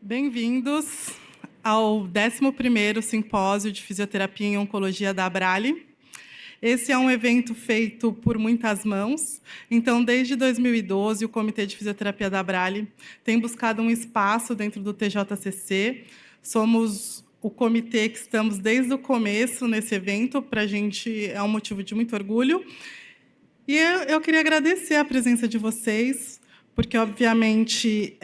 Bem-vindos ao 11º Simpósio de Fisioterapia em Oncologia da Abrale. Esse é um evento feito por muitas mãos. Então, desde 2012, o Comitê de Fisioterapia da Abrale tem buscado um espaço dentro do TJCC. Somos o comitê que estamos desde o começo nesse evento. Para a gente é um motivo de muito orgulho. E eu queria agradecer a presença de vocês, porque, obviamente,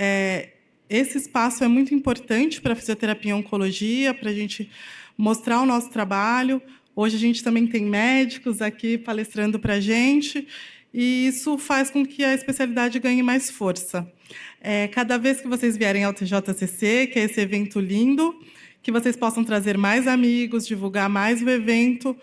esse espaço é muito importante para a fisioterapia em oncologia, para a gente mostrar o nosso trabalho. Hoje a gente também tem médicos aqui palestrando para a gente, e isso faz com que a especialidade ganhe mais força. Cada vez que vocês vierem ao TJCC, que é esse evento lindo, que vocês possam trazer mais amigos, divulgar mais o evento,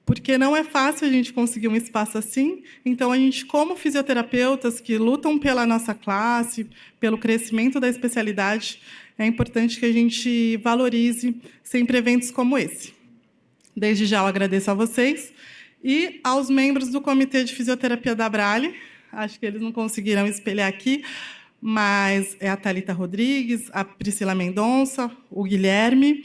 porque não é fácil a gente conseguir um espaço assim. Então, a gente, como fisioterapeutas que lutam pela nossa classe, pelo crescimento da especialidade, é importante que a gente valorize sempre eventos como esse. Desde já, eu agradeço a vocês e aos membros do Comitê de Fisioterapia da Abrale. Acho que eles não conseguiram espelhar aqui, mas é a Thalita Rodrigues, a Priscila Mendonça, o Guilherme,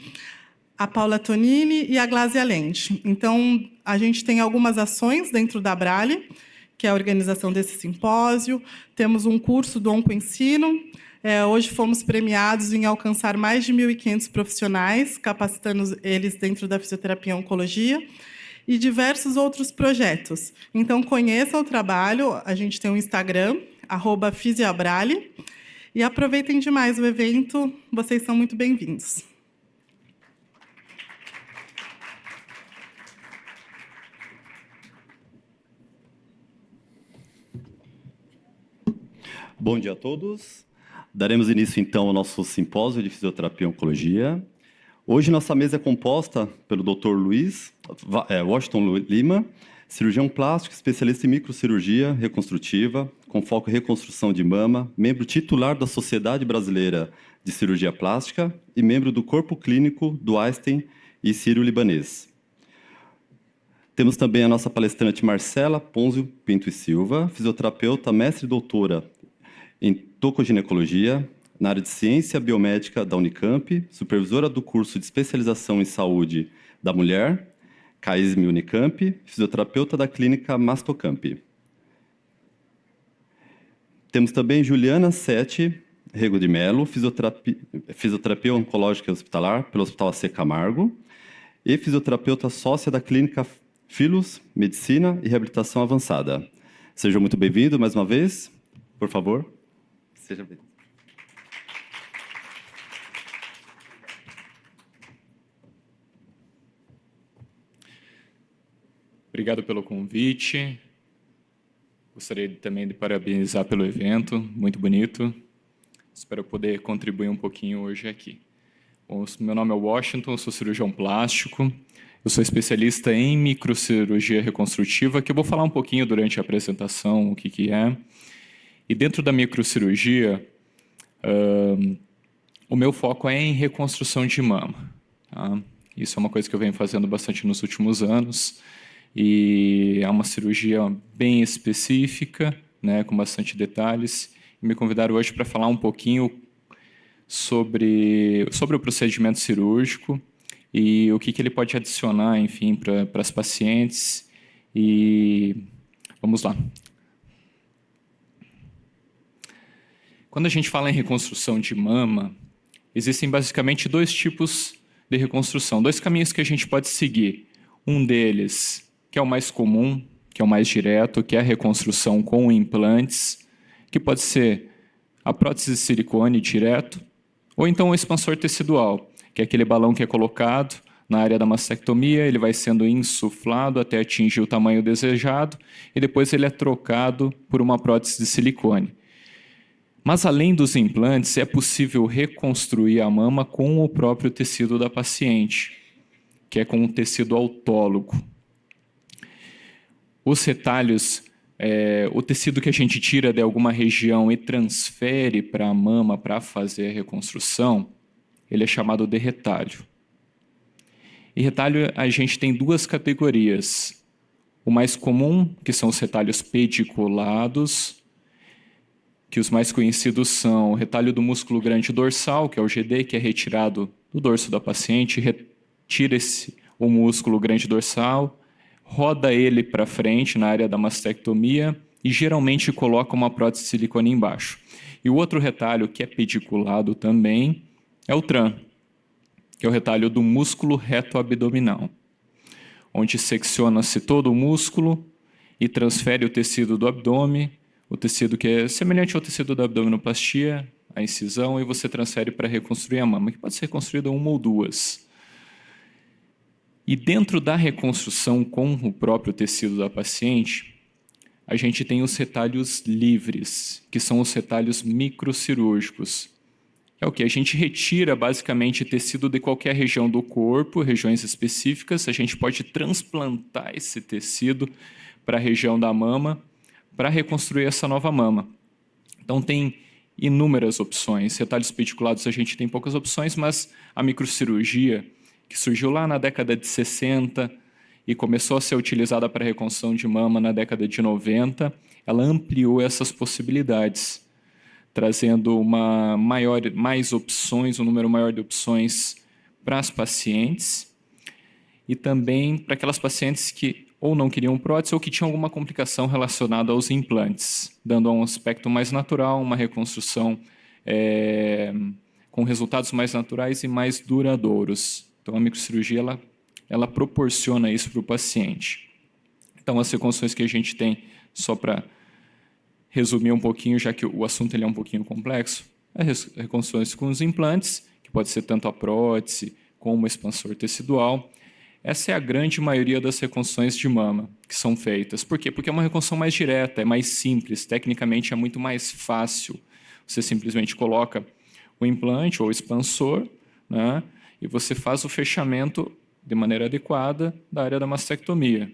a Paula Tonini e a Glásia Lente. Então, a gente tem algumas ações dentro da Abrale, que é a organização desse simpósio. Temos um curso do Oncoensino. Hoje fomos premiados em alcançar mais de 1.500 profissionais, capacitando eles dentro da fisioterapia e oncologia, e diversos outros projetos. Então, conheçam o trabalho. A gente tem um Instagram, @fisioabrale, e aproveitem demais o evento. Vocês são muito bem-vindos. Bom dia a todos. Daremos início, então, ao nosso simpósio de fisioterapia e oncologia. Hoje, nossa mesa é composta pelo Dr. Luiz Washington Lima, cirurgião plástico, especialista em microcirurgia reconstrutiva, com foco em reconstrução de mama, membro titular da Sociedade Brasileira de Cirurgia Plástica e membro do Corpo Clínico do Einstein e Sírio-Libanês. Temos também a nossa palestrante Marcela Ponzio Pinto e Silva, fisioterapeuta, mestre e doutora em tocoginecologia, na área de ciência biomédica da Unicamp, supervisora do curso de especialização em saúde da mulher, CAISM Unicamp, fisioterapeuta da clínica Mastocamp. Temos também Juliana Sete Rego de Melo, fisioterapia oncológica hospitalar pelo Hospital AC Camargo, e fisioterapeuta sócia da clínica Filos Medicina e Reabilitação Avançada. Seja muito bem-vindo mais uma vez, por favor. Seja bem-vindo. Obrigado pelo convite. Gostaria também de parabenizar pelo evento, muito bonito. Espero poder contribuir um pouquinho hoje aqui. Bom, meu nome é Washington, sou cirurgião plástico. Eu sou especialista em microcirurgia reconstrutiva, que eu vou falar um pouquinho durante a apresentação o que é. E dentro da microcirurgia, o meu foco é em reconstrução de mama. Tá? Isso é uma coisa que eu venho fazendo bastante nos últimos anos. E é uma cirurgia bem específica, né, com bastante detalhes. E me convidaram hoje para falar um pouquinho sobre o procedimento cirúrgico e o que ele pode adicionar, enfim, para as pacientes. E vamos lá. Quando a gente fala em reconstrução de mama, existem basicamente dois tipos de reconstrução, dois caminhos que a gente pode seguir. Um deles, que é o mais comum, que é o mais direto, que é a reconstrução com implantes, que pode ser a prótese de silicone direto, ou então o expansor tecidual, que é aquele balão que é colocado na área da mastectomia, ele vai sendo insuflado até atingir o tamanho desejado, e depois ele é trocado por uma prótese de silicone. Mas, além dos implantes, é possível reconstruir a mama com o próprio tecido da paciente, que é com um tecido autólogo. Os retalhos, o tecido que a gente tira de alguma região e transfere para a mama para fazer a reconstrução, ele é chamado de retalho. E retalho, a gente tem duas categorias. O mais comum, que são os retalhos pediculados, que os mais conhecidos são o retalho do músculo grande dorsal, que é o GD, que é retirado do dorso da paciente, retira o músculo grande dorsal, roda ele para frente na área da mastectomia e geralmente coloca uma prótese de silicone embaixo. E o outro retalho, que é pediculado também, é o TRAN, que é o retalho do músculo reto abdominal, onde secciona-se todo o músculo e transfere o tecido do abdômen, o tecido que é semelhante ao tecido da abdominoplastia, a incisão, e você transfere para reconstruir a mama, que pode ser reconstruída uma ou duas. E dentro da reconstrução com o próprio tecido da paciente, a gente tem os retalhos livres, que são os retalhos microcirúrgicos. É o que? A gente retira basicamente tecido de qualquer região do corpo, regiões específicas, a gente pode transplantar esse tecido para a região da mama para reconstruir essa nova mama. Então tem inúmeras opções. Retalhos pediculados a gente tem poucas opções, mas a microcirurgia, que surgiu lá na década de 60 e começou a ser utilizada para reconstrução de mama na década de 90, ela ampliou essas possibilidades, trazendo mais opções, um número maior de opções para as pacientes e também para aquelas pacientes que ou não queriam prótese ou que tinham alguma complicação relacionada aos implantes, dando um aspecto mais natural, uma reconstrução com resultados mais naturais e mais duradouros. Então, a microcirurgia ela proporciona isso para o paciente. Então, as reconstruções que a gente tem, só para resumir um pouquinho, já que o assunto ele é um pouquinho complexo, as reconstruções com os implantes, que pode ser tanto a prótese como o expansor tecidual. Essa é a grande maioria das reconstruções de mama que são feitas. Por quê? Porque é uma reconstrução mais direta, é mais simples, tecnicamente é muito mais fácil. Você simplesmente coloca o implante ou o expansor, né, e você faz o fechamento de maneira adequada da área da mastectomia.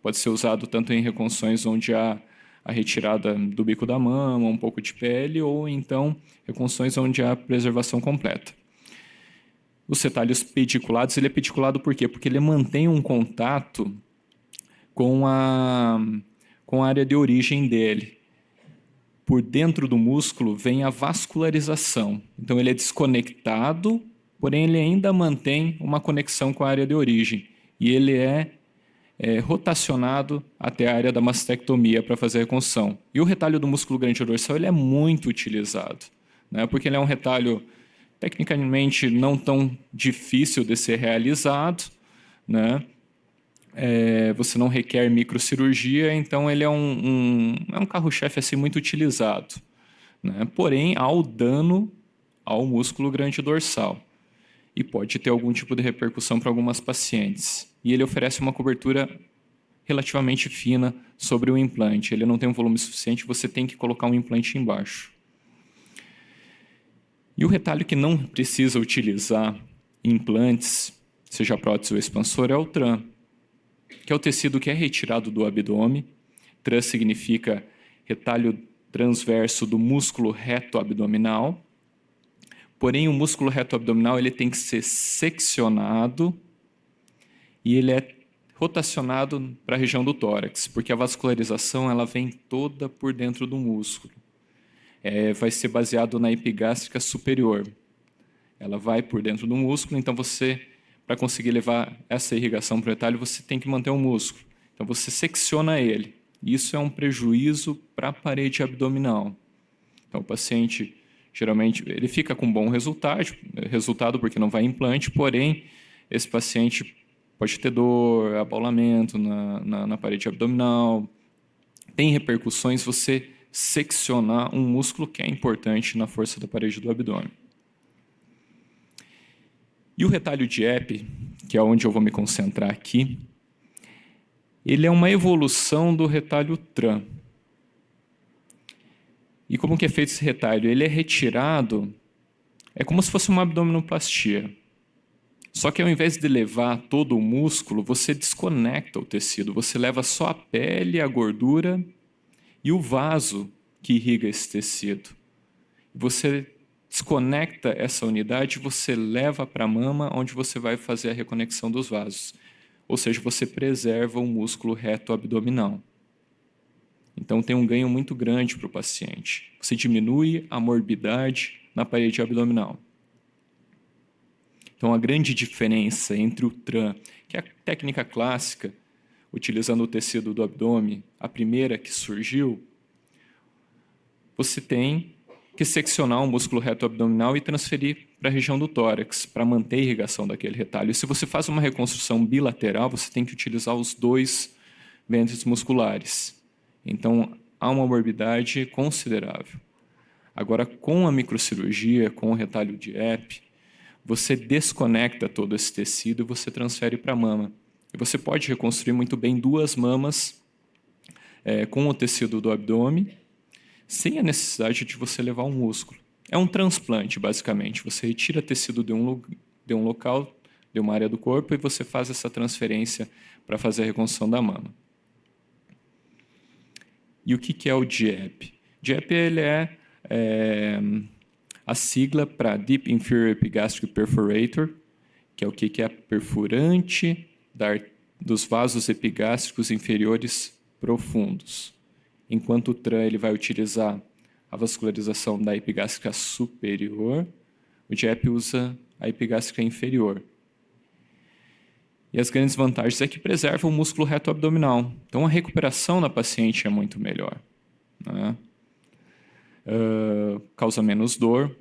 Pode ser usado tanto em reconstruções onde há a retirada do bico da mama, um pouco de pele, ou então reconstruções onde há preservação completa. Os retalhos pediculados, ele é pediculado por quê? Porque ele mantém um contato com a área de origem dele. Por dentro do músculo vem a vascularização. Então ele é desconectado, porém ele ainda mantém uma conexão com a área de origem. E ele é rotacionado até a área da mastectomia para fazer a reconstrução. E o retalho do músculo grande dorsal ele é muito utilizado, né? Porque ele é um retalho tecnicamente não tão difícil de ser realizado, né? Você não requer microcirurgia, então ele é um carro-chefe assim, muito utilizado, né? Porém, há o dano ao músculo grande dorsal e pode ter algum tipo de repercussão para algumas pacientes. E ele oferece uma cobertura relativamente fina sobre o implante. Ele não tem um volume suficiente, você tem que colocar um implante embaixo. E o retalho que não precisa utilizar implantes, seja prótese ou expansor, é o TRAN, que é o tecido que é retirado do abdômen. TRAN significa retalho transverso do músculo reto abdominal. Porém, o músculo reto abdominal ele tem que ser seccionado e ele é rotacionado para a região do tórax, porque a vascularização ela vem toda por dentro do músculo. Vai ser baseado na epigástrica superior. Ela vai por dentro do músculo, então você, para conseguir levar essa irrigação para o retalho, você tem que manter o músculo. Então você secciona ele. Isso é um prejuízo para a parede abdominal. Então o paciente, geralmente, ele fica com bom resultado porque não vai implante, porém, esse paciente pode ter dor, abaulamento na parede abdominal. Tem repercussões você seccionar um músculo que é importante na força da parede do abdômen. E o retalho de Epi, que é onde eu vou me concentrar aqui, ele é uma evolução do retalho TRAN. E como que é feito esse retalho? Ele é retirado, é como se fosse uma abdominoplastia. Só que ao invés de levar todo o músculo, você desconecta o tecido, você leva só a pele, a gordura e o vaso que irriga esse tecido. Você desconecta essa unidade, você leva para a mama, onde você vai fazer a reconexão dos vasos. Ou seja, você preserva o músculo reto abdominal. Então, tem um ganho muito grande para o paciente. Você diminui a morbidade na parede abdominal. Então, a grande diferença entre o TRAN, que é a técnica clássica, utilizando o tecido do abdômen, a primeira que surgiu, você tem que seccionar o músculo reto abdominal e transferir para a região do tórax, para manter a irrigação daquele retalho. E se você faz uma reconstrução bilateral, você tem que utilizar os dois vêntricos musculares. Então, há uma morbidade considerável. Agora, com a microcirurgia, com o retalho de EP, você desconecta todo esse tecido e você transfere para a mama. E você pode reconstruir muito bem 2 mamas com o tecido do abdômen, sem a necessidade de você levar um músculo. É um transplante, basicamente. Você retira tecido de um local, de uma área do corpo, e você faz essa transferência para fazer a reconstrução da mama. E o que é o DIEP? DIEP ele é a sigla para Deep Inferior Epigastric Perforator, que é o que é perfurante dos vasos epigástricos inferiores profundos. Enquanto o TRAN ele vai utilizar a vascularização da epigástrica superior, o DIEP usa a epigástrica inferior. E as grandes vantagens é que preserva o músculo reto abdominal. Então, a recuperação da paciente é muito melhor, né? Causa menos dor,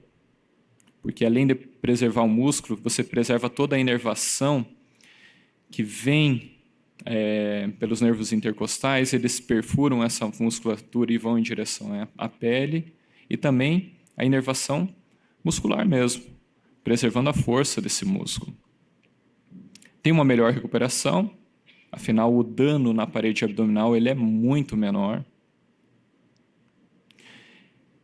porque além de preservar o músculo, você preserva toda a inervação que vem pelos nervos intercostais, eles perfuram essa musculatura e vão em direção à pele, e também a inervação muscular mesmo, preservando a força desse músculo. Tem uma melhor recuperação, afinal o dano na parede abdominal ele é muito menor.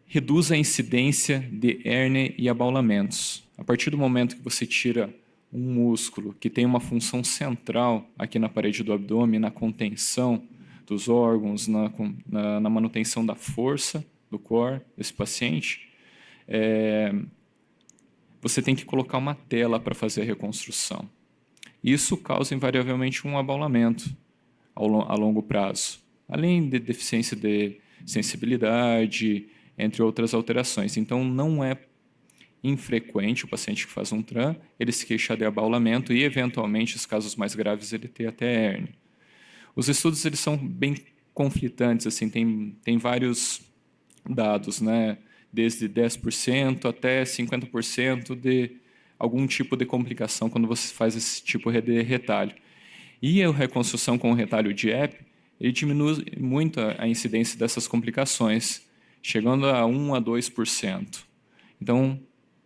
Reduz a incidência de hérnia e abaulamentos. A partir do momento que você tira um músculo que tem uma função central aqui na parede do abdômen, na contenção dos órgãos, na manutenção da força do core desse paciente, você tem que colocar uma tela para fazer a reconstrução. Isso causa invariavelmente um abaulamento a longo prazo, além de deficiência de sensibilidade, entre outras alterações. Então, não é infrequente o paciente que faz um TRAN, ele se queixar de abaulamento e, eventualmente, os casos mais graves, ele ter até hérnia. Os estudos eles são bem conflitantes, assim, tem vários dados, né? Desde 10% até 50% de algum tipo de complicação quando você faz esse tipo de retalho. E a reconstrução com o retalho de EP, ele diminui muito a incidência dessas complicações, chegando a 1 a 2%. Então,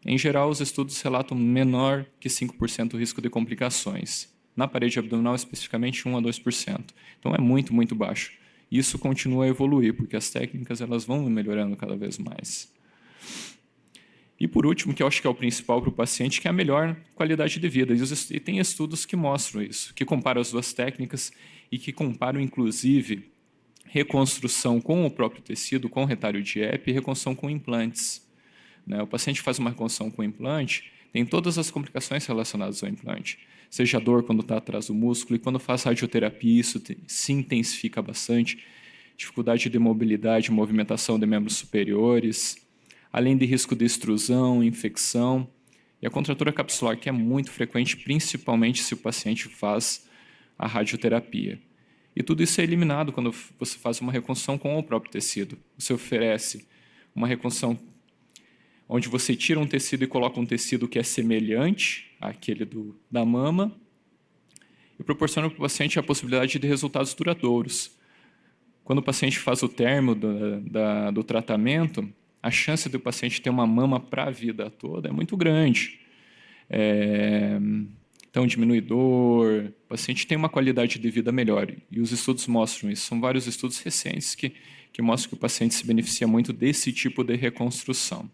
em geral, os estudos relatam menor que 5% o risco de complicações. Na parede abdominal, especificamente, 1 a 2%. Então, é muito, muito baixo. Isso continua a evoluir, porque as técnicas elas vão melhorando cada vez mais. E, por último, que eu acho que é o principal para o paciente, que é a melhor qualidade de vida. E tem estudos que mostram isso, que comparam as duas técnicas e que comparam, inclusive, reconstrução com o próprio tecido, com retalho de EP e reconstrução com implantes. O paciente faz uma reconstrução com implante, tem todas as complicações relacionadas ao implante, seja a dor quando está atrás do músculo, e quando faz radioterapia isso se intensifica bastante, dificuldade de mobilidade, movimentação de membros superiores, além de risco de extrusão, infecção, e a contratura capsular, que é muito frequente, principalmente se o paciente faz a radioterapia. E tudo isso é eliminado quando você faz uma reconstrução com o próprio tecido. Você oferece uma reconstrução onde você tira um tecido e coloca um tecido que é semelhante àquele da mama e proporciona para o paciente a possibilidade de resultados duradouros. Quando o paciente faz o término do tratamento, a chance do paciente ter uma mama para a vida toda é muito grande. Então, diminui dor, o paciente tem uma qualidade de vida melhor. E os estudos mostram isso. São vários estudos recentes que mostram que o paciente se beneficia muito desse tipo de reconstrução.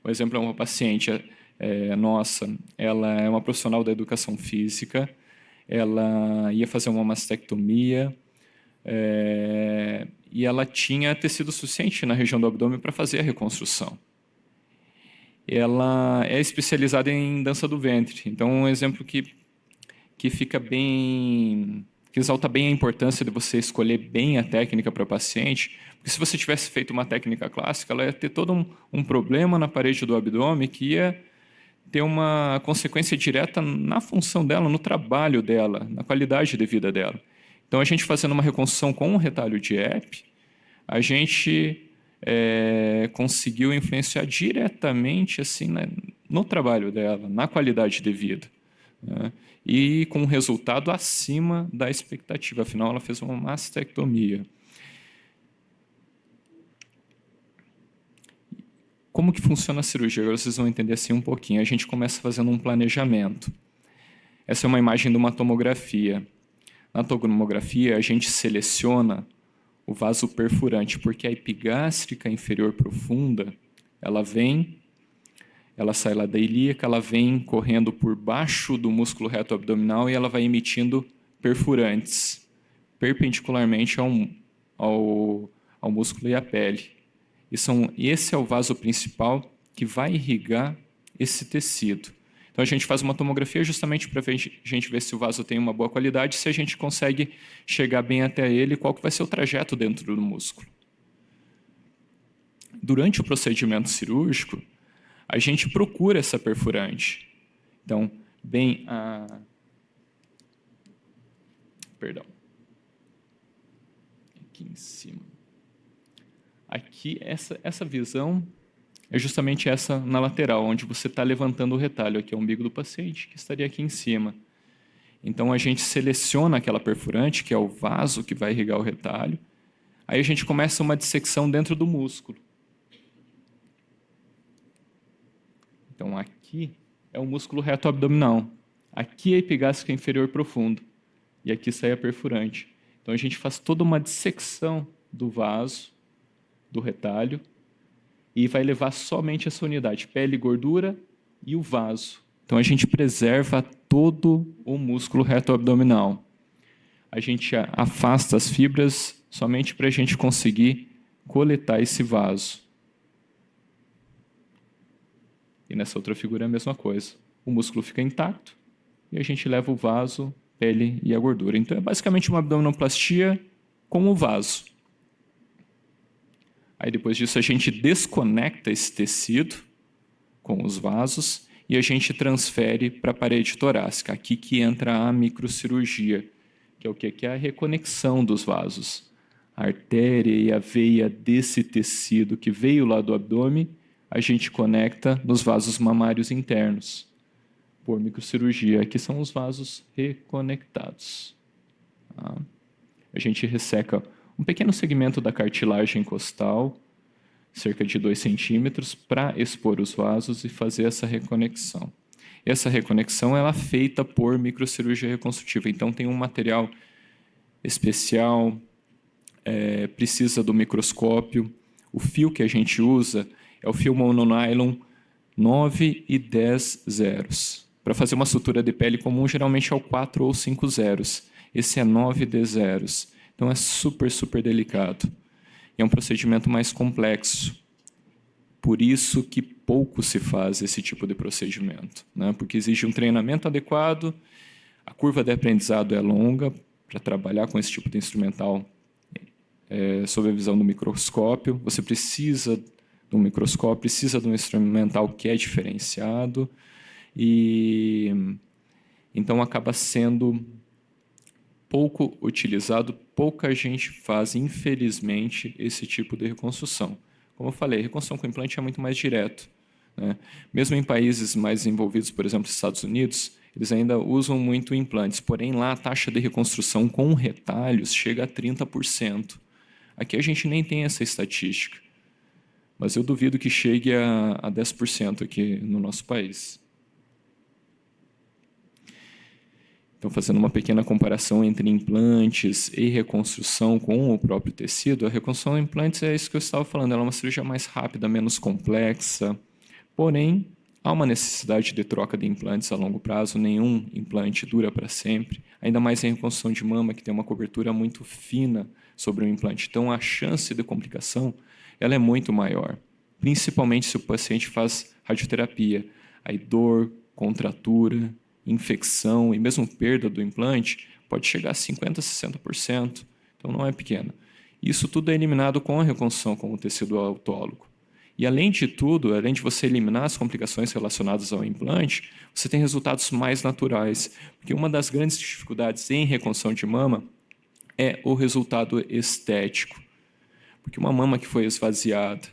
Por exemplo, uma paciente nossa, ela é uma profissional da educação física, ela ia fazer uma mastectomia e ela tinha tecido suficiente na região do abdômen para fazer a reconstrução. Ela é especializada em dança do ventre, então um exemplo que fica bem que exalta bem a importância de você escolher bem a técnica para o paciente, porque se você tivesse feito uma técnica clássica, ela ia ter todo um problema na parede do abdômen que ia ter uma consequência direta na função dela, no trabalho dela, na qualidade de vida dela. Então, a gente fazendo uma reconstrução com um retalho de EP, a gente conseguiu influenciar diretamente assim, no trabalho dela, na qualidade de vida, né? E com um resultado acima da expectativa. Afinal, ela fez uma mastectomia. Como que funciona a cirurgia? Agora vocês vão entender assim um pouquinho. A gente começa fazendo um planejamento. Essa é uma imagem de uma tomografia. Na tomografia, a gente seleciona o vaso perfurante, porque a epigástrica inferior profunda, ela sai lá da ilíaca, ela vem correndo por baixo do músculo reto abdominal e ela vai emitindo perfurantes, perpendicularmente ao músculo e à pele. Esse é o vaso principal que vai irrigar esse tecido. Então, a gente faz uma tomografia justamente para a gente ver se o vaso tem uma boa qualidade, se a gente consegue chegar bem até ele, qual que vai ser o trajeto dentro do músculo. Durante o procedimento cirúrgico, a gente procura essa perfurante. Então, aqui em cima. Aqui, essa visão é justamente essa na lateral, onde você está levantando o retalho. Aqui é o umbigo do paciente, que estaria aqui em cima. Então, a gente seleciona aquela perfurante, que é o vaso que vai irrigar o retalho. Aí a gente começa uma dissecção dentro do músculo. Então, aqui é o músculo reto abdominal. Aqui é a epigástrica inferior profunda. E aqui sai a perfurante. Então, a gente faz toda uma dissecção do vaso, do retalho, e vai levar somente essa unidade, pele, gordura e o vaso. Então, a gente preserva todo o músculo reto abdominal. A gente afasta as fibras somente para a gente conseguir coletar esse vaso. E nessa outra figura é a mesma coisa. O músculo fica intacto e a gente leva o vaso, pele e a gordura. Então, é basicamente uma abdominoplastia com o vaso. Aí, depois disso, a gente desconecta esse tecido com os vasos e a gente transfere para a parede torácica. Aqui que entra a microcirurgia, que é o quê? Que é a reconexão dos vasos. A artéria e a veia desse tecido que veio lá do abdômen, a gente conecta nos vasos mamários internos, por microcirurgia. Aqui são os vasos reconectados. Tá? A gente resseca um pequeno segmento da cartilagem costal, cerca de 2 centímetros, para expor os vasos e fazer essa reconexão. Essa reconexão ela é feita por microcirurgia reconstrutiva. Então, tem um material especial, precisa do microscópio. O fio que a gente usa é o fio mononylon 9 e 10 zeros. Para fazer uma sutura de pele comum, geralmente é o 4 ou 5 zeros. Esse é 9 e 10 zeros. Então, é super, super delicado. E é um procedimento mais complexo. Por isso que pouco se faz esse tipo de procedimento, né? Porque exige um treinamento adequado, a curva de aprendizado é longa para trabalhar com esse tipo de instrumental sob a visão do microscópio. Você precisa de um microscópio, precisa de um instrumental que é diferenciado. E então, acaba sendo pouco utilizado, pouca gente faz, infelizmente, esse tipo de reconstrução. Como eu falei, a reconstrução com implante é muito mais direto, né? Mesmo em países mais desenvolvidos, por exemplo, Estados Unidos, eles ainda usam muito implantes, porém lá a taxa de reconstrução com retalhos chega a 30%. Aqui a gente nem tem essa estatística, mas eu duvido que chegue a 10% aqui no nosso país. Então, fazendo uma pequena comparação entre implantes e reconstrução com o próprio tecido, a reconstrução em implantes é isso que eu estava falando, ela é uma cirurgia mais rápida, menos complexa, porém, há uma necessidade de troca de implantes a longo prazo, nenhum implante dura para sempre, ainda mais em reconstrução de mama, que tem uma cobertura muito fina sobre o implante. Então, a chance de complicação ela é muito maior, principalmente se o paciente faz radioterapia. Aí, dor, contratura, infecção e mesmo perda do implante, pode chegar a 50%, 60%. Então, não é pequeno. Isso tudo é eliminado com a reconstrução com o tecido autólogo. E, além de tudo, além de você eliminar as complicações relacionadas ao implante, você tem resultados mais naturais. Porque uma das grandes dificuldades em reconstrução de mama é o resultado estético. Porque uma mama que foi esvaziada,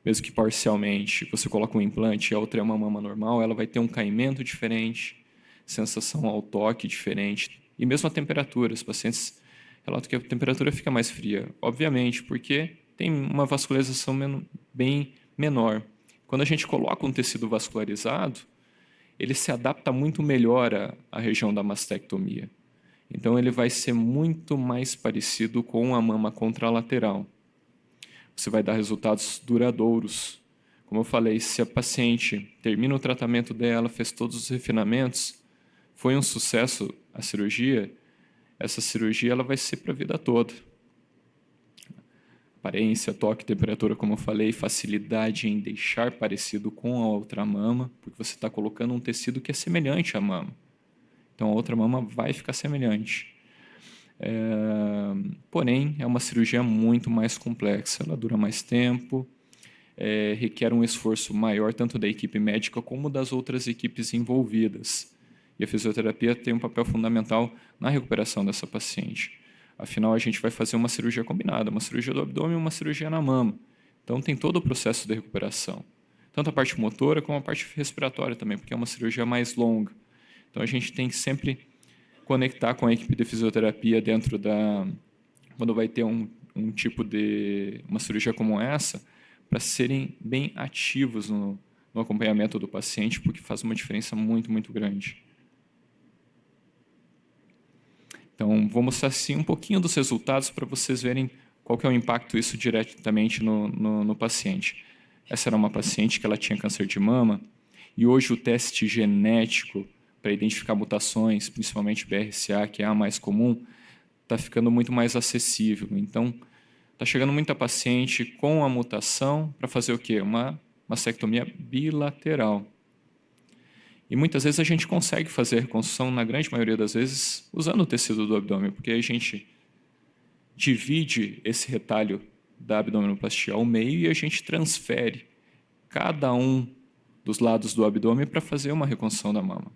mesmo que parcialmente, você coloca um implante e a outra é uma mama normal, ela vai ter um caimento diferente, sensação ao toque diferente, e mesmo a temperatura. Os pacientes relatam que a temperatura fica mais fria, obviamente, porque tem uma vascularização bem menor. Quando a gente coloca um tecido vascularizado, ele se adapta muito melhor à região da mastectomia. Então, ele vai ser muito mais parecido com a mama contralateral. Você vai dar resultados duradouros. Como eu falei, se a paciente termina o tratamento dela, fez todos os refinamentos, foi um sucesso a cirurgia, essa cirurgia ela vai ser para a vida toda. Aparência, toque, temperatura, como eu falei, facilidade em deixar parecido com a outra mama, porque você está colocando um tecido que é semelhante à mama. Então, a outra mama vai ficar semelhante. Porém, é uma cirurgia muito mais complexa. Ela dura mais tempo, requer um esforço maior, tanto da equipe médica como das outras equipes envolvidas. E a fisioterapia tem um papel fundamental na recuperação dessa paciente. Afinal, a gente vai fazer uma cirurgia combinada, uma cirurgia do abdômen e uma cirurgia na mama. Então, tem todo o processo de recuperação. Tanto a parte motora como a parte respiratória também, porque é uma cirurgia mais longa. Então, a gente tem que sempre conectar com a equipe de fisioterapia dentro da... Quando vai ter um tipo de... uma cirurgia como essa, para serem bem ativos no acompanhamento do paciente, porque faz uma diferença muito, muito grande. Então, vou mostrar sim um pouquinho dos resultados para vocês verem qual que é o impacto isso diretamente no paciente. Essa era uma paciente que ela tinha câncer de mama e hoje o teste genético para identificar mutações, principalmente BRCA, que é a mais comum, está ficando muito mais acessível. Então, está chegando muita paciente com a mutação para fazer o quê? Uma mastectomia bilateral. E muitas vezes a gente consegue fazer a reconstrução, na grande maioria das vezes, usando o tecido do abdômen, porque a gente divide esse retalho da abdominoplastia ao meio e a gente transfere cada um dos lados do abdômen para fazer uma reconstrução da mama.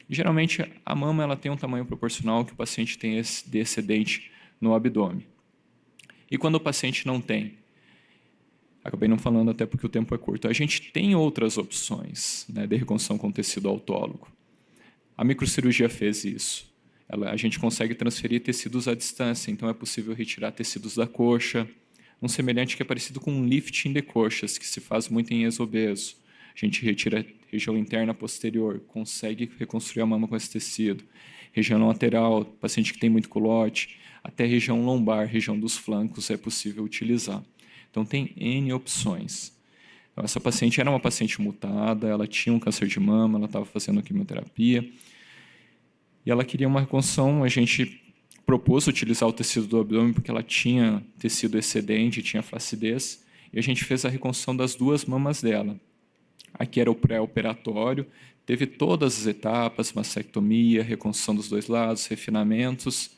E, geralmente, a mama ela tem um tamanho proporcional que o paciente tem de excedente no abdômen. E quando o paciente não tem, acabei não falando até porque o tempo é curto, a gente tem outras opções, né, de reconstrução com tecido autólogo. A microcirurgia fez isso. A gente consegue transferir tecidos à distância, então é possível retirar tecidos da coxa, um semelhante que é parecido com um lifting de coxas, que se faz muito em ex-obeso. A gente retira a região interna posterior, consegue reconstruir a mama com esse tecido. Região lateral, paciente que tem muito culote, até região lombar, região dos flancos, é possível utilizar. Então, tem N opções. Então, essa paciente era uma paciente mutada, ela tinha um câncer de mama, ela estava fazendo quimioterapia, e ela queria uma reconstrução. A gente propôs utilizar o tecido do abdômen, porque ela tinha tecido excedente, tinha flacidez, e a gente fez a reconstrução das duas mamas dela. Aqui era o pré-operatório, teve todas as etapas, mastectomia, reconstrução dos dois lados, refinamentos,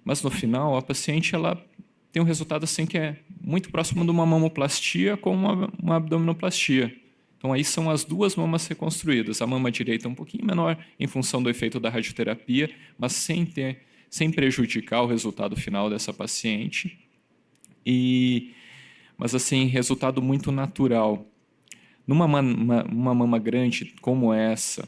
mas no final a paciente ela tem um resultado assim que é muito próximo de uma mamoplastia com uma abdominoplastia. Então aí são as duas mamas reconstruídas. A mama direita um pouquinho menor em função do efeito da radioterapia, mas sem prejudicar o resultado final dessa paciente. Mas assim, resultado muito natural. Numa uma mama grande como essa,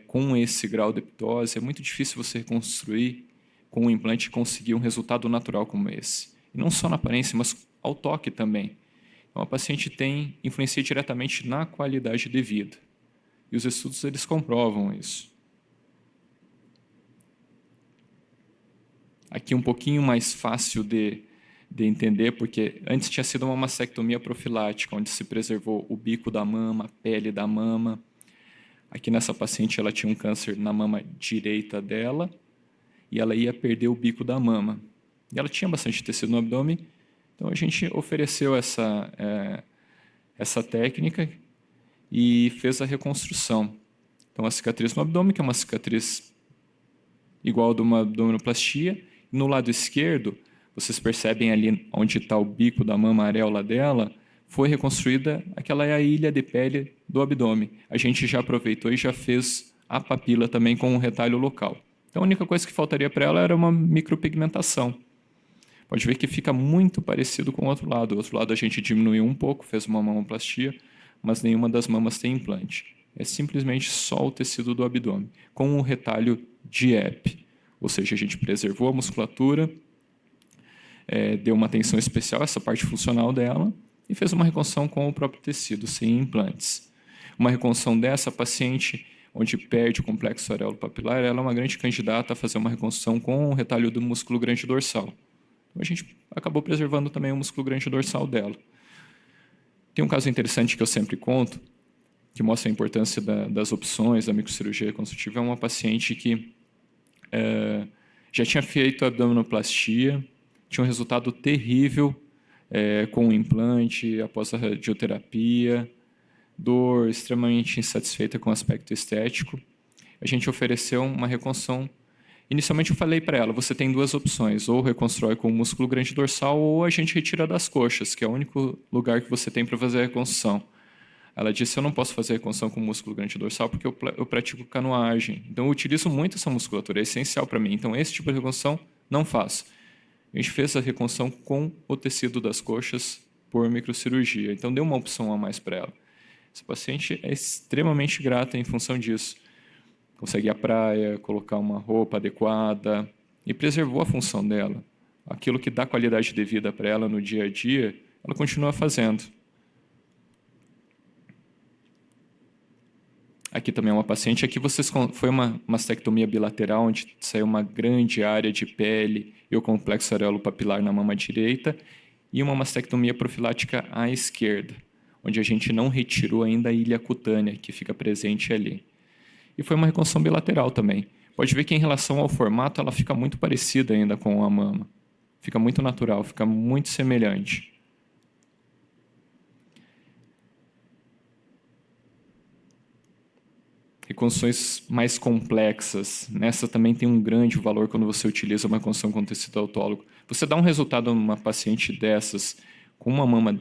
com esse grau de ptose, é muito difícil você reconstruir com um implante e conseguir um resultado natural como esse. E não só na aparência, mas ao toque também. Então, a paciente influencia diretamente na qualidade de vida. E os estudos eles comprovam isso. Aqui um pouquinho mais fácil de entender, porque antes tinha sido uma mastectomia profilática, onde se preservou o bico da mama, a pele da mama. Aqui nessa paciente ela tinha um câncer na mama direita dela e ela ia perder o bico da mama. E ela tinha bastante tecido no abdômen, então a gente ofereceu essa técnica e fez a reconstrução. Então, a cicatriz no abdômen, que é uma cicatriz igual a de uma abdominoplastia. No lado esquerdo, vocês percebem ali onde está o bico da mama areola dela, foi reconstruída aquela ilha de pele do abdômen. A gente já aproveitou e já fez a papila também com um retalho local. Então, a única coisa que faltaria para ela era uma micropigmentação. Pode ver que fica muito parecido com o outro lado. O outro lado a gente diminuiu um pouco, fez uma mamoplastia, mas nenhuma das mamas tem implante. É simplesmente só o tecido do abdômen, com um retalho de EP. Ou seja, a gente preservou a musculatura, deu uma atenção especial a essa parte funcional dela e fez uma reconstrução com o próprio tecido, sem implantes. Uma reconstrução dessa paciente, onde perde o complexo areolo-papilar, ela é uma grande candidata a fazer uma reconstrução com o retalho do músculo grande dorsal. Então, a gente acabou preservando também o músculo grande dorsal dela. Tem um caso interessante que eu sempre conto, que mostra a importância das opções da microcirurgia reconstrutiva. É uma paciente que já tinha feito abdominoplastia, tinha um resultado terrível com o implante após a radioterapia, dor, extremamente insatisfeita com o aspecto estético. A gente ofereceu uma reconstrução. Inicialmente eu falei para ela, você tem duas opções, ou reconstrói com o músculo grande dorsal, ou a gente retira das coxas, que é o único lugar que você tem para fazer a reconstrução. Ela disse, eu não posso fazer reconstrução com o músculo grande dorsal porque eu pratico canoagem. Então, eu utilizo muito essa musculatura, é essencial para mim. Então, esse tipo de reconstrução, não faço. A gente fez a reconstrução com o tecido das coxas por microcirurgia. Então, deu uma opção a mais para ela. Essa paciente é extremamente grata em função disso. Consegue ir à praia, colocar uma roupa adequada e preservou a função dela. Aquilo que dá qualidade de vida para ela no dia a dia, ela continua fazendo. Aqui também é uma paciente. Aqui foi uma mastectomia bilateral, onde saiu uma grande área de pele e o complexo areolo-papilar na mama direita, e uma mastectomia profilática à esquerda, onde a gente não retirou ainda a ilha cutânea, que fica presente ali. E foi uma reconstrução bilateral também. Pode ver que em relação ao formato, ela fica muito parecida ainda com a mama. Fica muito natural, fica muito semelhante. Reconstruções mais complexas. Nessa também tem um grande valor quando você utiliza uma reconstrução com tecido autólogo. Você dá um resultado numa paciente dessas, com uma mama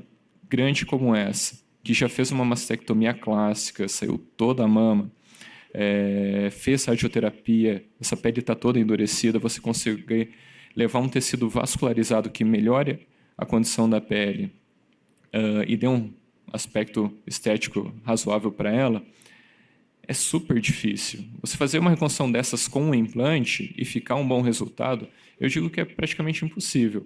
grande como essa, que já fez uma mastectomia clássica, saiu toda a mama, fez radioterapia, essa pele está toda endurecida, você consegue levar um tecido vascularizado que melhore a condição da pele e dê um aspecto estético razoável para ela, é super difícil. Você fazer uma reconstrução dessas com um implante e ficar um bom resultado, eu digo que é praticamente impossível.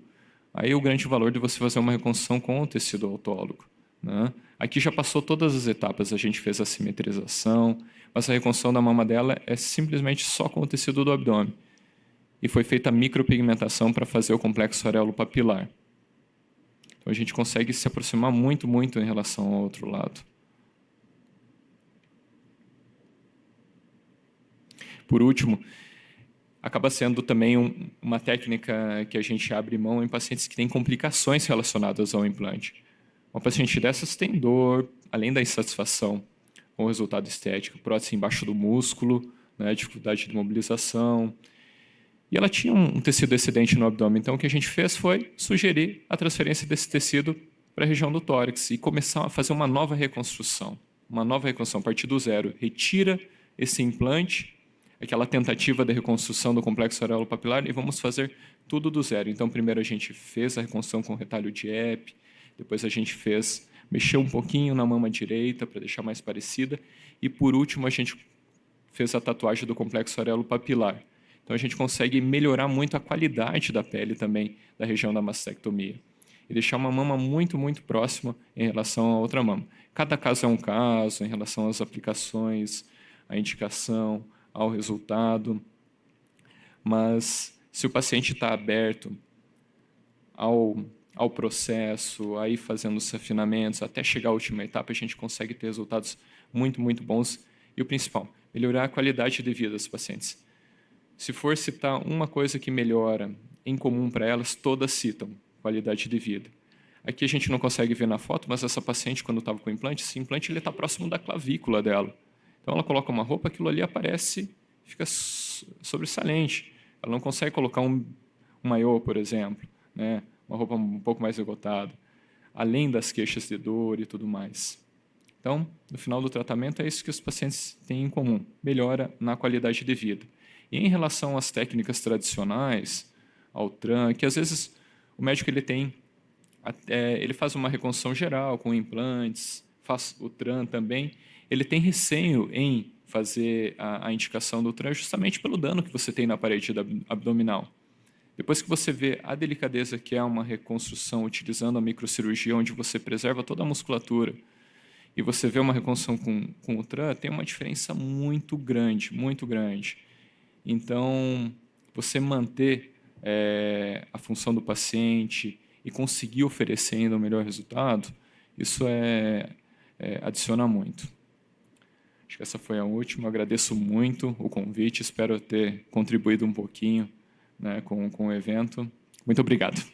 Aí o grande valor de você fazer uma reconstrução com o tecido autólogo, né? Aqui já passou todas as etapas, a gente fez a simetrização, mas a reconstrução da mama dela é simplesmente só com o tecido do abdômen. E foi feita a micropigmentação para fazer o complexo areolo-papilar. Então a gente consegue se aproximar muito, muito em relação ao outro lado. Por último, acaba sendo também uma técnica que a gente abre mão em pacientes que têm complicações relacionadas ao implante. Uma paciente dessas tem dor, além da insatisfação com o resultado estético, prótese embaixo do músculo, né, dificuldade de mobilização. E ela tinha um tecido excedente no abdômen, então o que a gente fez foi sugerir a transferência desse tecido para a região do tórax e começar a fazer uma nova reconstrução a partir do zero. Retira esse implante, aquela tentativa de reconstrução do complexo areolo-papilar, e vamos fazer tudo do zero. Então, primeiro a gente fez a reconstrução com retalho de EP, depois a gente mexeu um pouquinho na mama direita para deixar mais parecida, e por último a gente fez a tatuagem do complexo areolo-papilar. Então, a gente consegue melhorar muito a qualidade da pele também da região da mastectomia e deixar uma mama muito, muito próxima em relação à outra mama. Cada caso é um caso, em relação às aplicações, à indicação, ao resultado, mas se o paciente está aberto ao processo, a ir fazendo os afinamentos, até chegar à última etapa, a gente consegue ter resultados muito, muito bons. E o principal, melhorar a qualidade de vida dos pacientes. Se for citar uma coisa que melhora em comum para elas, todas citam qualidade de vida. Aqui a gente não consegue ver na foto, mas essa paciente, quando estava com o implante, esse implante está próximo da clavícula dela. Então, ela coloca uma roupa, aquilo ali aparece, fica sobressalente. Ela não consegue colocar um maiô, por exemplo, né? Uma roupa um pouco mais decotada, além das queixas de dor e tudo mais. Então, no final do tratamento, é isso que os pacientes têm em comum, melhora na qualidade de vida. E em relação às técnicas tradicionais, ao TRAN, que às vezes o médico ele faz uma reconstrução geral com implantes, faz o TRAN também, ele tem receio em fazer a indicação do TRAN justamente pelo dano que você tem na parede abdominal. Depois que você vê a delicadeza que é uma reconstrução utilizando a microcirurgia, onde você preserva toda a musculatura, e você vê uma reconstrução com o TRAN, tem uma diferença muito grande, muito grande. Então, você manter a função do paciente e conseguir oferecer ainda o melhor resultado, isso adiciona muito. Acho que essa foi a última. Agradeço muito o convite, espero ter contribuído um pouquinho, né, com o evento. Muito obrigado.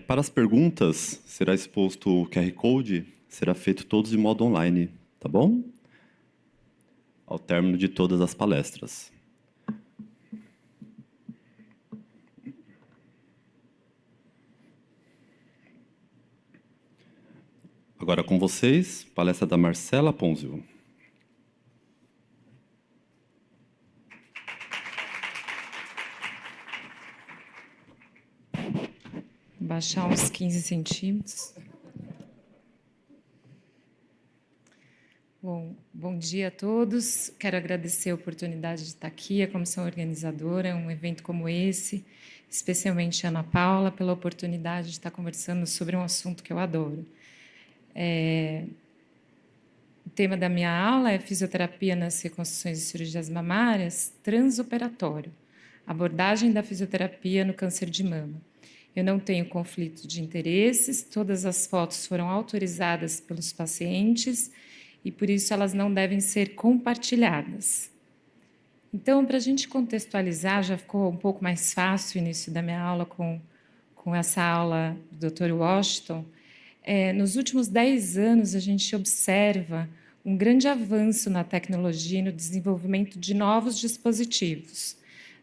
Para as perguntas, será exposto o QR Code, será feito todos de modo online, tá bom? Ao término de todas as palestras. Agora com vocês, palestra da Marcela Ponzio. Baixar uns 15 centímetros. Bom dia a todos. Quero agradecer a oportunidade de estar aqui, a comissão organizadora, um evento como esse, especialmente a Ana Paula, pela oportunidade de estar conversando sobre um assunto que eu adoro. O tema da minha aula é Fisioterapia nas reconstruções e cirurgias mamárias transoperatório, abordagem da fisioterapia no câncer de mama. Eu não tenho conflito de interesses, todas as fotos foram autorizadas pelos pacientes e, por isso, elas não devem ser compartilhadas. Então, para a gente contextualizar, já ficou um pouco mais fácil o início da minha aula com essa aula do Dr. Washington. Nos últimos 10 anos, a gente observa um grande avanço na tecnologia e no desenvolvimento de novos dispositivos.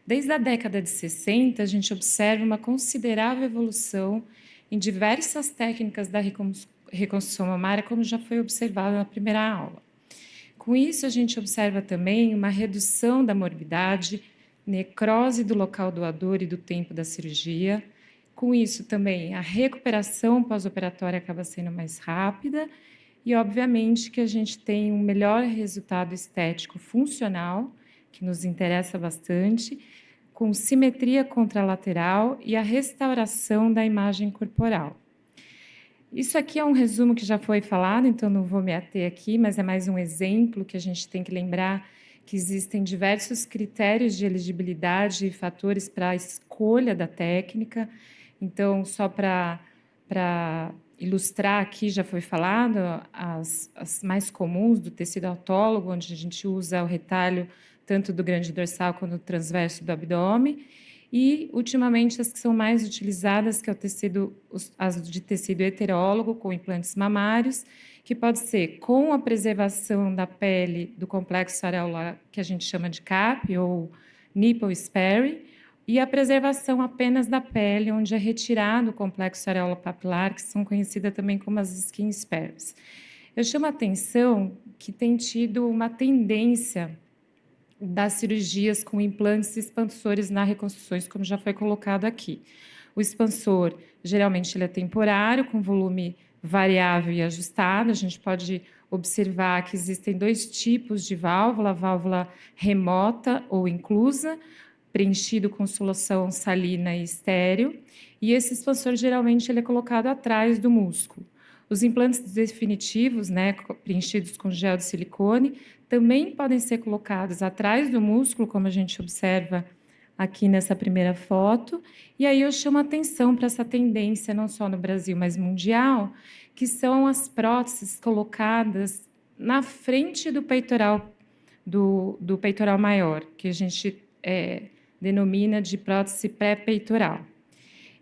Desde a década de 60, a gente observa uma considerável evolução em diversas técnicas da reconstrução mamária, como já foi observado na primeira aula. Com isso, a gente observa também uma redução da morbidade, necrose do local doador e do tempo da cirurgia. Com isso, também, a recuperação pós-operatória acaba sendo mais rápida e, obviamente, que a gente tem um melhor resultado estético funcional, que nos interessa bastante, com simetria contralateral e a restauração da imagem corporal. Isso aqui é um resumo que já foi falado, então não vou me ater aqui, mas é mais um exemplo que a gente tem que lembrar que existem diversos critérios de elegibilidade e fatores para a escolha da técnica. Então, só para ilustrar aqui, já foi falado, as mais comuns do tecido autólogo, onde a gente usa o retalho tanto do grande dorsal quanto do transverso do abdômen, e, ultimamente, as que são mais utilizadas, que é as de tecido heterólogo, com implantes mamários, que pode ser com a preservação da pele do complexo areolar, que a gente chama de CAP, ou nipple sparing, e a preservação apenas da pele, onde é retirado o complexo areolo-papilar, que são conhecidas também como as skin spares. Eu chamo a atenção que tem tido uma tendência das cirurgias com implantes e expansores nas reconstruções, como já foi colocado aqui. O expansor, geralmente, ele é temporário, com volume variável e ajustado. A gente pode observar que existem 2 tipos de válvula, a válvula remota ou inclusa, preenchido com solução salina e estéril, e esse expansor, geralmente, ele é colocado atrás do músculo. Os implantes definitivos, né, preenchidos com gel de silicone, também podem ser colocados atrás do músculo, como a gente observa aqui nessa primeira foto, e aí eu chamo a atenção para essa tendência, não só no Brasil, mas mundial, que são as próteses colocadas na frente do peitoral, do peitoral maior, que a gente denomina de prótese pré-peitoral.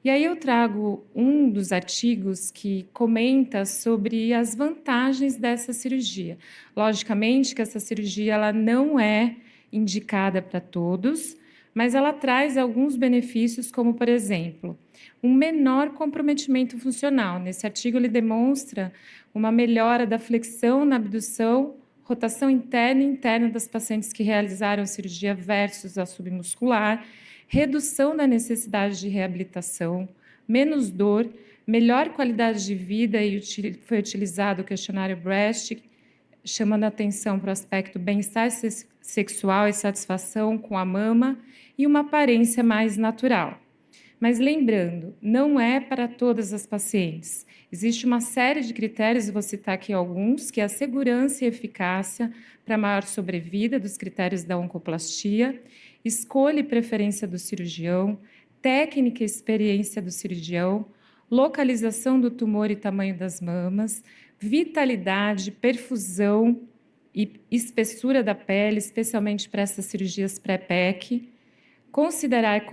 E aí eu trago um dos artigos que comenta sobre as vantagens dessa cirurgia. Logicamente que essa cirurgia ela não é indicada para todos, mas ela traz alguns benefícios, como, por exemplo, um menor comprometimento funcional. Nesse artigo, ele demonstra uma melhora da flexão na abdução, rotação interna e interna das pacientes que realizaram cirurgia versus a submuscular, redução da necessidade de reabilitação, menos dor, melhor qualidade de vida, e foi utilizado o questionário Breast, chamando a atenção para o aspecto bem-estar sexual e satisfação com a mama e uma aparência mais natural. Mas lembrando, não é para todas as pacientes. Existe uma série de critérios, vou citar aqui alguns, que é a segurança e eficácia para maior sobrevida dos critérios da oncoplastia, escolha e preferência do cirurgião, técnica e experiência do cirurgião, localização do tumor e tamanho das mamas, vitalidade, perfusão e espessura da pele, especialmente para essas cirurgias pré-PEC, considerar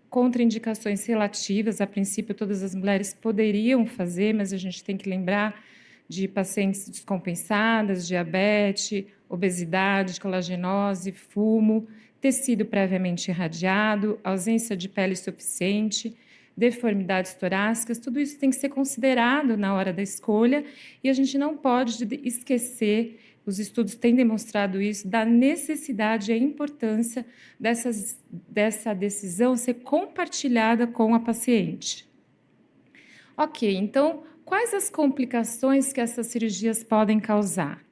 contraindicações relativas. A princípio, todas as mulheres poderiam fazer, mas a gente tem que lembrar de pacientes descompensadas, diabetes, obesidade, colagenose, fumo, tecido previamente irradiado, ausência de pele suficiente, deformidades torácicas, tudo isso tem que ser considerado na hora da escolha e a gente não pode esquecer, os estudos têm demonstrado isso, da necessidade e a importância dessa decisão ser compartilhada com a paciente. Ok, então, quais as complicações que essas cirurgias podem causar?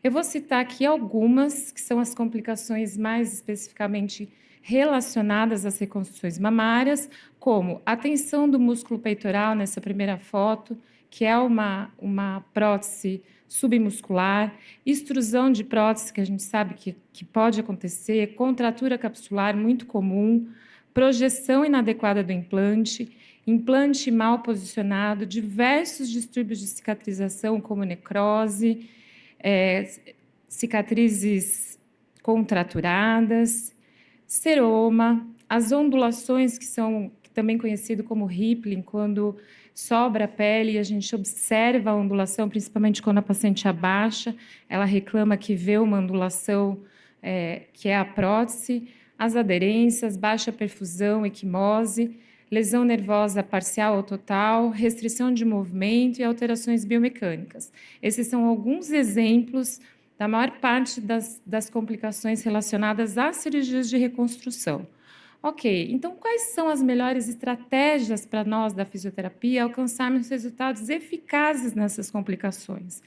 Eu vou citar aqui algumas, que são as complicações mais especificamente relacionadas às reconstruções mamárias, como a tensão do músculo peitoral, nessa primeira foto, que é uma prótese submuscular, extrusão de prótese, que a gente sabe que pode acontecer, contratura capsular, muito comum, projeção inadequada do implante mal posicionado, diversos distúrbios de cicatrização, como necrose, cicatrizes contraturadas, seroma, as ondulações que são também conhecido como rippling, quando sobra a pele e a gente observa a ondulação, principalmente quando a paciente abaixa, ela reclama que vê uma ondulação que é a prótese, as aderências, baixa perfusão, equimose, lesão nervosa parcial ou total, restrição de movimento e alterações biomecânicas. Esses são alguns exemplos da maior parte das complicações relacionadas às cirurgias de reconstrução. Ok, então quais são as melhores estratégias para nós da fisioterapia alcançarmos resultados eficazes nessas complicações?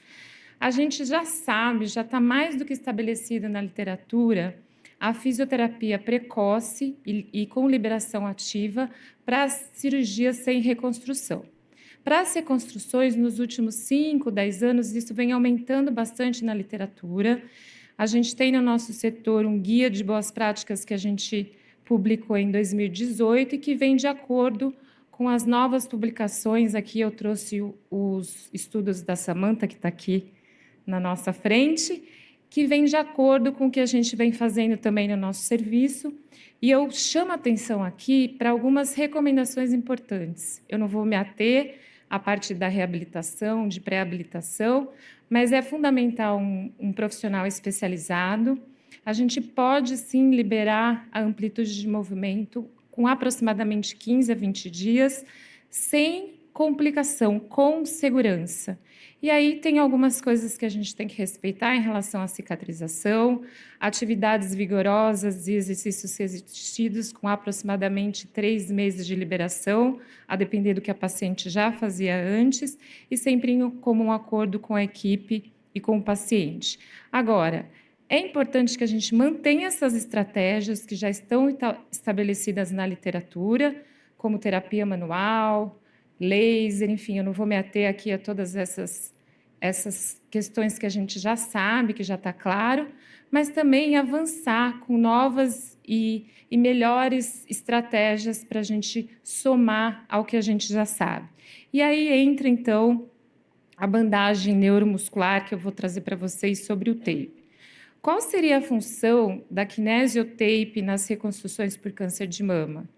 A gente já sabe, já está mais do que estabelecido na literatura, a fisioterapia precoce e com liberação ativa para as cirurgias sem reconstrução. Para as reconstruções, nos últimos 5, 10 anos, isso vem aumentando bastante na literatura. A gente tem no nosso setor um guia de boas práticas que a gente publicou em 2018 e que vem de acordo com as novas publicações. Aqui eu trouxe os estudos da Samantha, que está aqui na nossa frente, que vem de acordo com o que a gente vem fazendo também no nosso serviço. E eu chamo a atenção aqui para algumas recomendações importantes. Eu não vou me ater à parte da reabilitação, de pré-habilitação, mas é fundamental um profissional especializado. A gente pode, sim, liberar a amplitude de movimento com aproximadamente 15 a 20 dias, sem complicação, com segurança. E aí tem algumas coisas que a gente tem que respeitar em relação à cicatrização, atividades vigorosas e exercícios resistidos com aproximadamente 3 meses de liberação, a depender do que a paciente já fazia antes, e sempre em comum acordo com a equipe e com o paciente. Agora, é importante que a gente mantenha essas estratégias que já estão estabelecidas na literatura, como terapia manual, laser, enfim, eu não vou me ater aqui a todas essas questões que a gente já sabe, que já está claro, mas também avançar com novas e melhores estratégias para a gente somar ao que a gente já sabe. E aí entra, então, a bandagem neuromuscular que eu vou trazer para vocês sobre o tape. Qual seria a função da kinesiotape nas reconstruções por câncer de mama?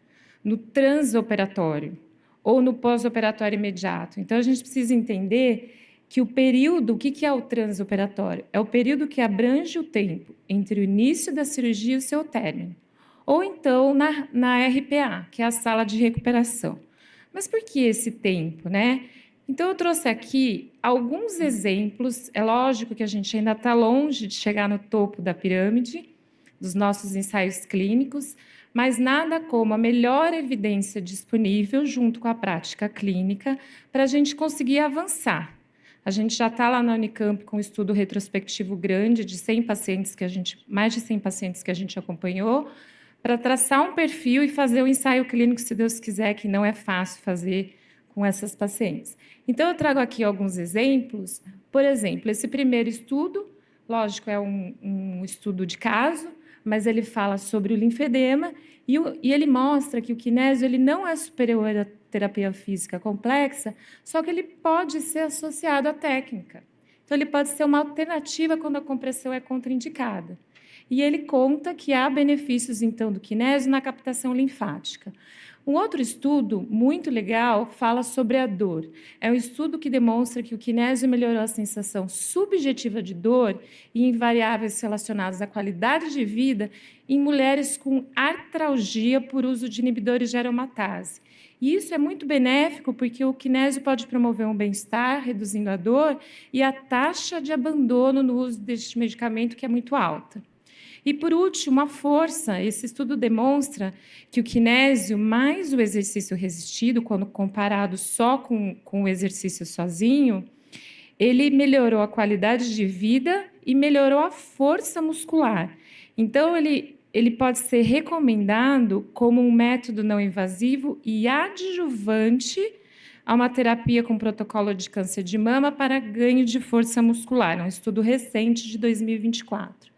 No transoperatório, ou no pós-operatório imediato. Então, a gente precisa entender que o período, o que é o transoperatório? É o período que abrange o tempo entre o início da cirurgia e o seu término. Ou então na RPA, que é a sala de recuperação. Mas por que esse tempo, né? Então, eu trouxe aqui alguns exemplos. É lógico que a gente ainda está longe de chegar no topo da pirâmide dos nossos ensaios clínicos, mas nada como a melhor evidência disponível junto com a prática clínica para a gente conseguir avançar. A gente já está lá na Unicamp com um estudo retrospectivo grande de 100 pacientes mais de 100 pacientes que a gente acompanhou, para traçar um perfil e fazer o ensaio clínico, se Deus quiser, que não é fácil fazer com essas pacientes. Então, eu trago aqui alguns exemplos. Por exemplo, esse primeiro estudo, lógico, é um estudo de caso, mas ele fala sobre o linfedema e ele mostra que o kinésio ele não é superior à terapia física complexa, só que ele pode ser associado à técnica. Então, ele pode ser uma alternativa quando a compressão é contraindicada. E ele conta que há benefícios, então, do kinésio na captação linfática. Um outro estudo muito legal fala sobre a dor. É um estudo que demonstra que o kinésio melhorou a sensação subjetiva de dor e em variáveis relacionadas à qualidade de vida em mulheres com artralgia por uso de inibidores de aromatase. E isso é muito benéfico porque o kinésio pode promover um bem-estar, reduzindo a dor e a taxa de abandono no uso deste medicamento, que é muito alta. E, por último, a força. Esse estudo demonstra que o kinésio mais o exercício resistido, quando comparado só com o exercício sozinho, ele melhorou a qualidade de vida e melhorou a força muscular. Então, ele pode ser recomendado como um método não invasivo e adjuvante a uma terapia com protocolo de câncer de mama para ganho de força muscular. É um estudo recente de 2024.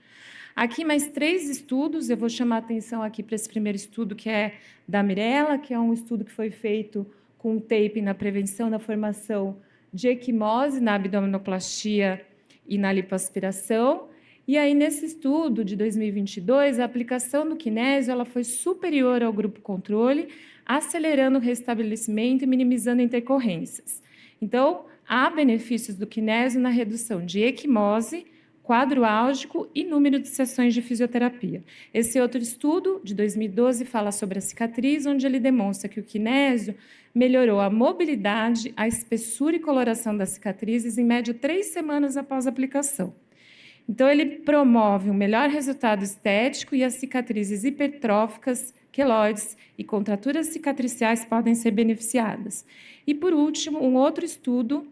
Aqui mais 3 estudos, eu vou chamar a atenção aqui para esse primeiro estudo, que é da Mirella, que é um estudo que foi feito com tape na prevenção da formação de equimose na abdominoplastia e na lipoaspiração. E aí, nesse estudo de 2022, a aplicação do kinésio ela foi superior ao grupo controle, acelerando o restabelecimento e minimizando intercorrências. Então, há benefícios do kinésio na redução de equimose, quadro álgico e número de sessões de fisioterapia. Esse outro estudo, de 2012, fala sobre a cicatriz, onde ele demonstra que o kinésio melhorou a mobilidade, a espessura e coloração das cicatrizes em média 3 semanas após a aplicação. Então, ele promove um melhor resultado estético e as cicatrizes hipertróficas, queloides e contraturas cicatriciais podem ser beneficiadas. E, por último, um outro estudo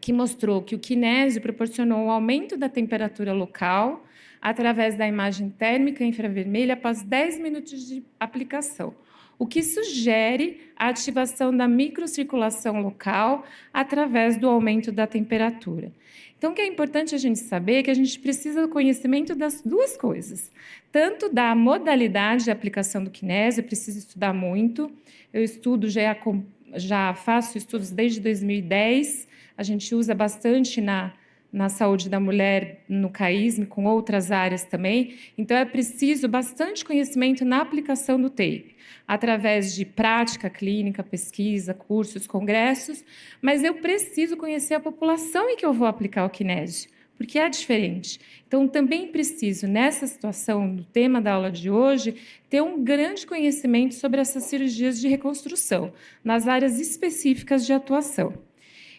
que mostrou que o kinésio proporcionou um aumento da temperatura local através da imagem térmica infravermelha após 10 minutos de aplicação, o que sugere a ativação da microcirculação local através do aumento da temperatura. Então, o que é importante a gente saber é que a gente precisa do conhecimento das duas coisas, tanto da modalidade de aplicação do kinésio, eu preciso estudar muito, eu estudo, já faço estudos desde 2010, a gente usa bastante na saúde da mulher, no CAISM, com outras áreas também. Então, é preciso bastante conhecimento na aplicação do tape, através de prática clínica, pesquisa, cursos, congressos, mas eu preciso conhecer a população em que eu vou aplicar o kinésio, porque é diferente. Então, também preciso, nessa situação, no tema da aula de hoje, ter um grande conhecimento sobre essas cirurgias de reconstrução, nas áreas específicas de atuação.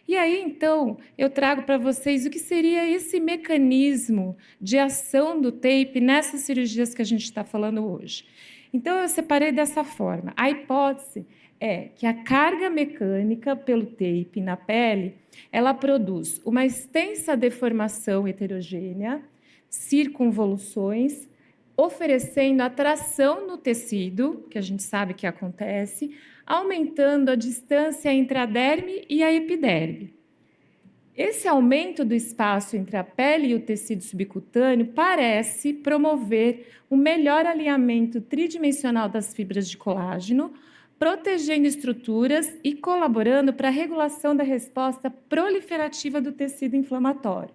E aí, então, eu trago para vocês o que seria esse mecanismo de ação do tape nessas cirurgias que a gente está falando hoje. Então, eu separei dessa forma. A hipótese é que a carga mecânica pelo tape na pele, ela produz uma extensa deformação heterogênea, circunvoluções, oferecendo atração no tecido, que a gente sabe que acontece, aumentando a distância entre a derme e a epiderme. Esse aumento do espaço entre a pele e o tecido subcutâneo parece promover um melhor alinhamento tridimensional das fibras de colágeno, protegendo estruturas e colaborando para a regulação da resposta proliferativa do tecido inflamatório.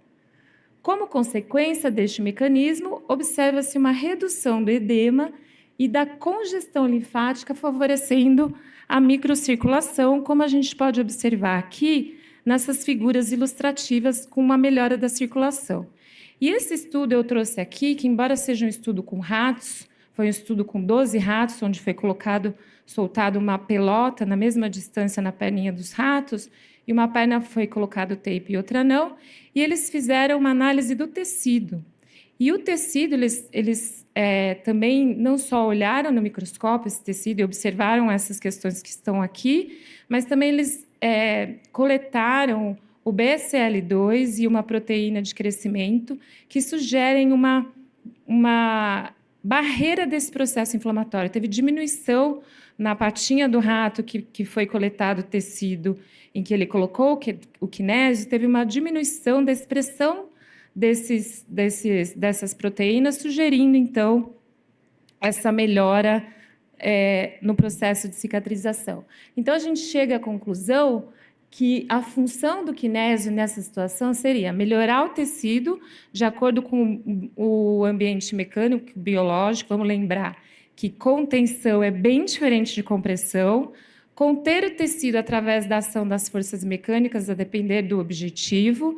Como consequência deste mecanismo, observa-se uma redução do edema e da congestão linfática, favorecendo a microcirculação, como a gente pode observar aqui nessas figuras ilustrativas com uma melhora da circulação. E esse estudo eu trouxe aqui, que embora seja um estudo com ratos, foi um estudo com 12 ratos, onde foi soltado uma pelota na mesma distância na perninha dos ratos, e uma perna foi colocado tape e outra não, e eles fizeram uma análise do tecido. E o tecido, eles também não só olharam no microscópio esse tecido e observaram essas questões que estão aqui, mas também eles coletaram o BSL2 e uma proteína de crescimento que sugerem uma barreira desse processo inflamatório. Teve diminuição na patinha do rato que foi coletado o tecido em que ele colocou o kinésio, teve uma diminuição da expressão dessas proteínas, sugerindo, então, essa melhora no processo de cicatrização. Então, a gente chega à conclusão que a função do kinésio nessa situação seria melhorar o tecido de acordo com o ambiente mecânico, biológico. Vamos lembrar que contenção é bem diferente de compressão, conter o tecido através da ação das forças mecânicas, a depender do objetivo,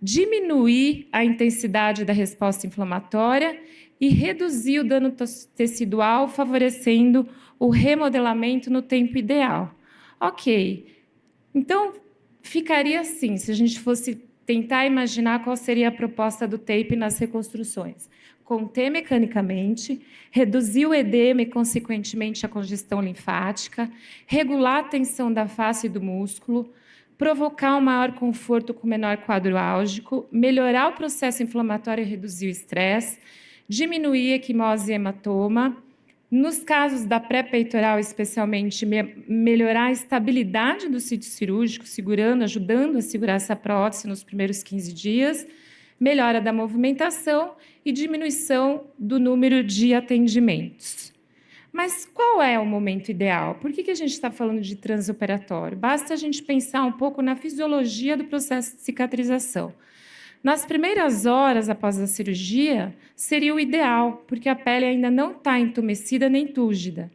diminuir a intensidade da resposta inflamatória e reduzir o dano tecidual, favorecendo o remodelamento no tempo ideal. Ok, então ficaria assim, se a gente fosse tentar imaginar qual seria a proposta do tape nas reconstruções. Conter mecanicamente, reduzir o edema e, consequentemente, a congestão linfática, regular a tensão da face e do músculo, provocar um maior conforto com menor quadro álgico, melhorar o processo inflamatório e reduzir o estresse, diminuir a equimose e hematoma. Nos casos da pré-peitoral, especialmente, melhorar a estabilidade do sítio cirúrgico, ajudando a segurar essa prótese nos primeiros 15 dias, melhora da movimentação e diminuição do número de atendimentos. Mas qual é o momento ideal? Por que a gente está falando de transoperatório? Basta a gente pensar um pouco na fisiologia do processo de cicatrização. Nas primeiras horas após a cirurgia, seria o ideal, porque a pele ainda não está entumecida nem túrgida.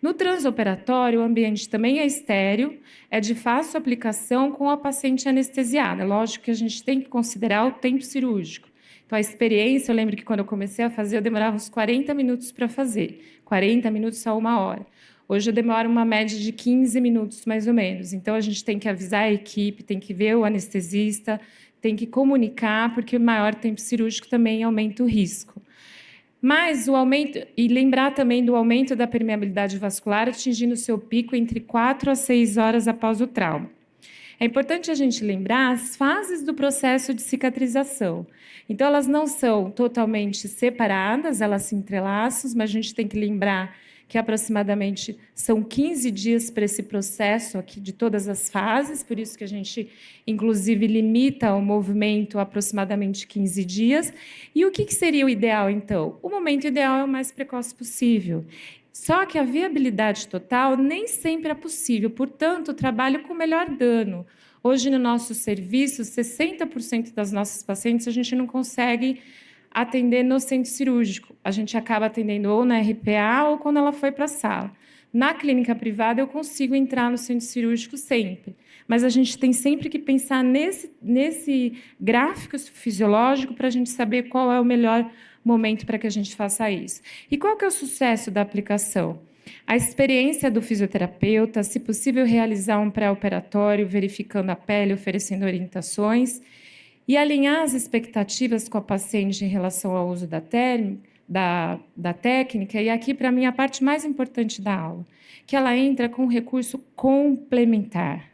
No transoperatório, o ambiente também é estéril, é de fácil aplicação com a paciente anestesiada. Lógico que a gente tem que considerar o tempo cirúrgico. Então, a experiência, eu lembro que quando eu comecei a fazer, eu demorava uns 40 minutos para fazer. 40 minutos a 1 hora. Hoje eu demoro uma média de 15 minutos, mais ou menos. Então, a gente tem que avisar a equipe, tem que ver o anestesista, tem que comunicar, porque o maior tempo cirúrgico também aumenta o risco. Mas o aumento, e lembrar também do aumento da permeabilidade vascular, atingindo seu pico entre 4 a 6 horas após o trauma. É importante a gente lembrar as fases do processo de cicatrização. Então, elas não são totalmente separadas, elas se entrelaçam, mas a gente tem que lembrar que aproximadamente são 15 dias para esse processo aqui de todas as fases, por isso que a gente, inclusive, limita o movimento a aproximadamente 15 dias. E o que seria o ideal, então? O momento ideal é o mais precoce possível. Só que a viabilidade total nem sempre é possível, portanto, o trabalho com melhor dano. Hoje, no nosso serviço, 60% das nossas pacientes a gente não consegue atender no centro cirúrgico. A gente acaba atendendo ou na RPA ou quando ela foi para a sala. Na clínica privada, eu consigo entrar no centro cirúrgico sempre, mas a gente tem sempre que pensar nesse gráfico fisiológico para a gente saber qual é o melhor momento para que a gente faça isso. E qual que é o sucesso da aplicação? A experiência do fisioterapeuta, se possível, realizar um pré-operatório, verificando a pele, oferecendo orientações, e alinhar as expectativas com a paciente em relação ao uso da técnica. E aqui, para mim, a parte mais importante da aula, que ela entra com um recurso complementar.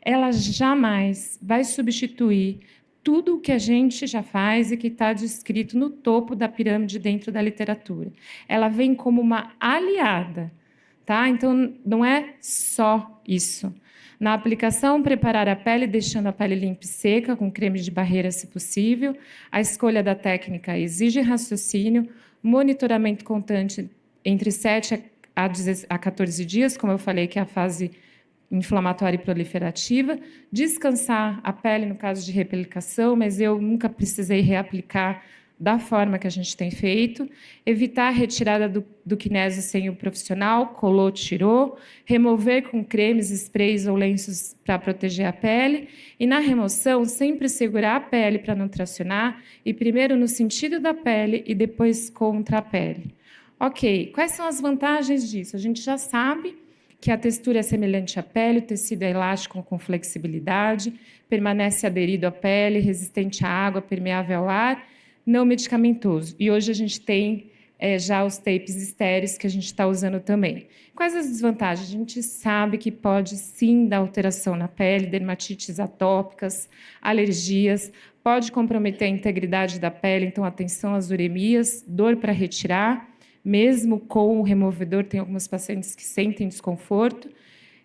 Ela jamais vai substituir tudo o que a gente já faz e que está descrito no topo da pirâmide dentro da literatura. Ela vem como uma aliada, tá? Então, não é só isso. Na aplicação, preparar a pele, deixando a pele limpa e seca, com creme de barreira, se possível. A escolha da técnica exige raciocínio, monitoramento constante entre 7 a 14 dias, como eu falei, que é a fase inflamatória e proliferativa, descansar a pele no caso de reaplicação, mas eu nunca precisei reaplicar da forma que a gente tem feito, evitar a retirada do kinésio sem o profissional, colou, tirou, remover com cremes, sprays ou lenços para proteger a pele, e na remoção, sempre segurar a pele para não tracionar, e primeiro no sentido da pele e depois contra a pele. Ok, quais são as vantagens disso? A gente já sabe que a textura é semelhante à pele, o tecido é elástico com flexibilidade, permanece aderido à pele, resistente à água, permeável ao ar, não medicamentoso. E hoje a gente tem já os tapes estéreis que a gente está usando também. Quais as desvantagens? A gente sabe que pode sim dar alteração na pele, dermatites atópicas, alergias, pode comprometer a integridade da pele, então atenção às uremias, dor para retirar, mesmo com o removedor, tem alguns pacientes que sentem desconforto,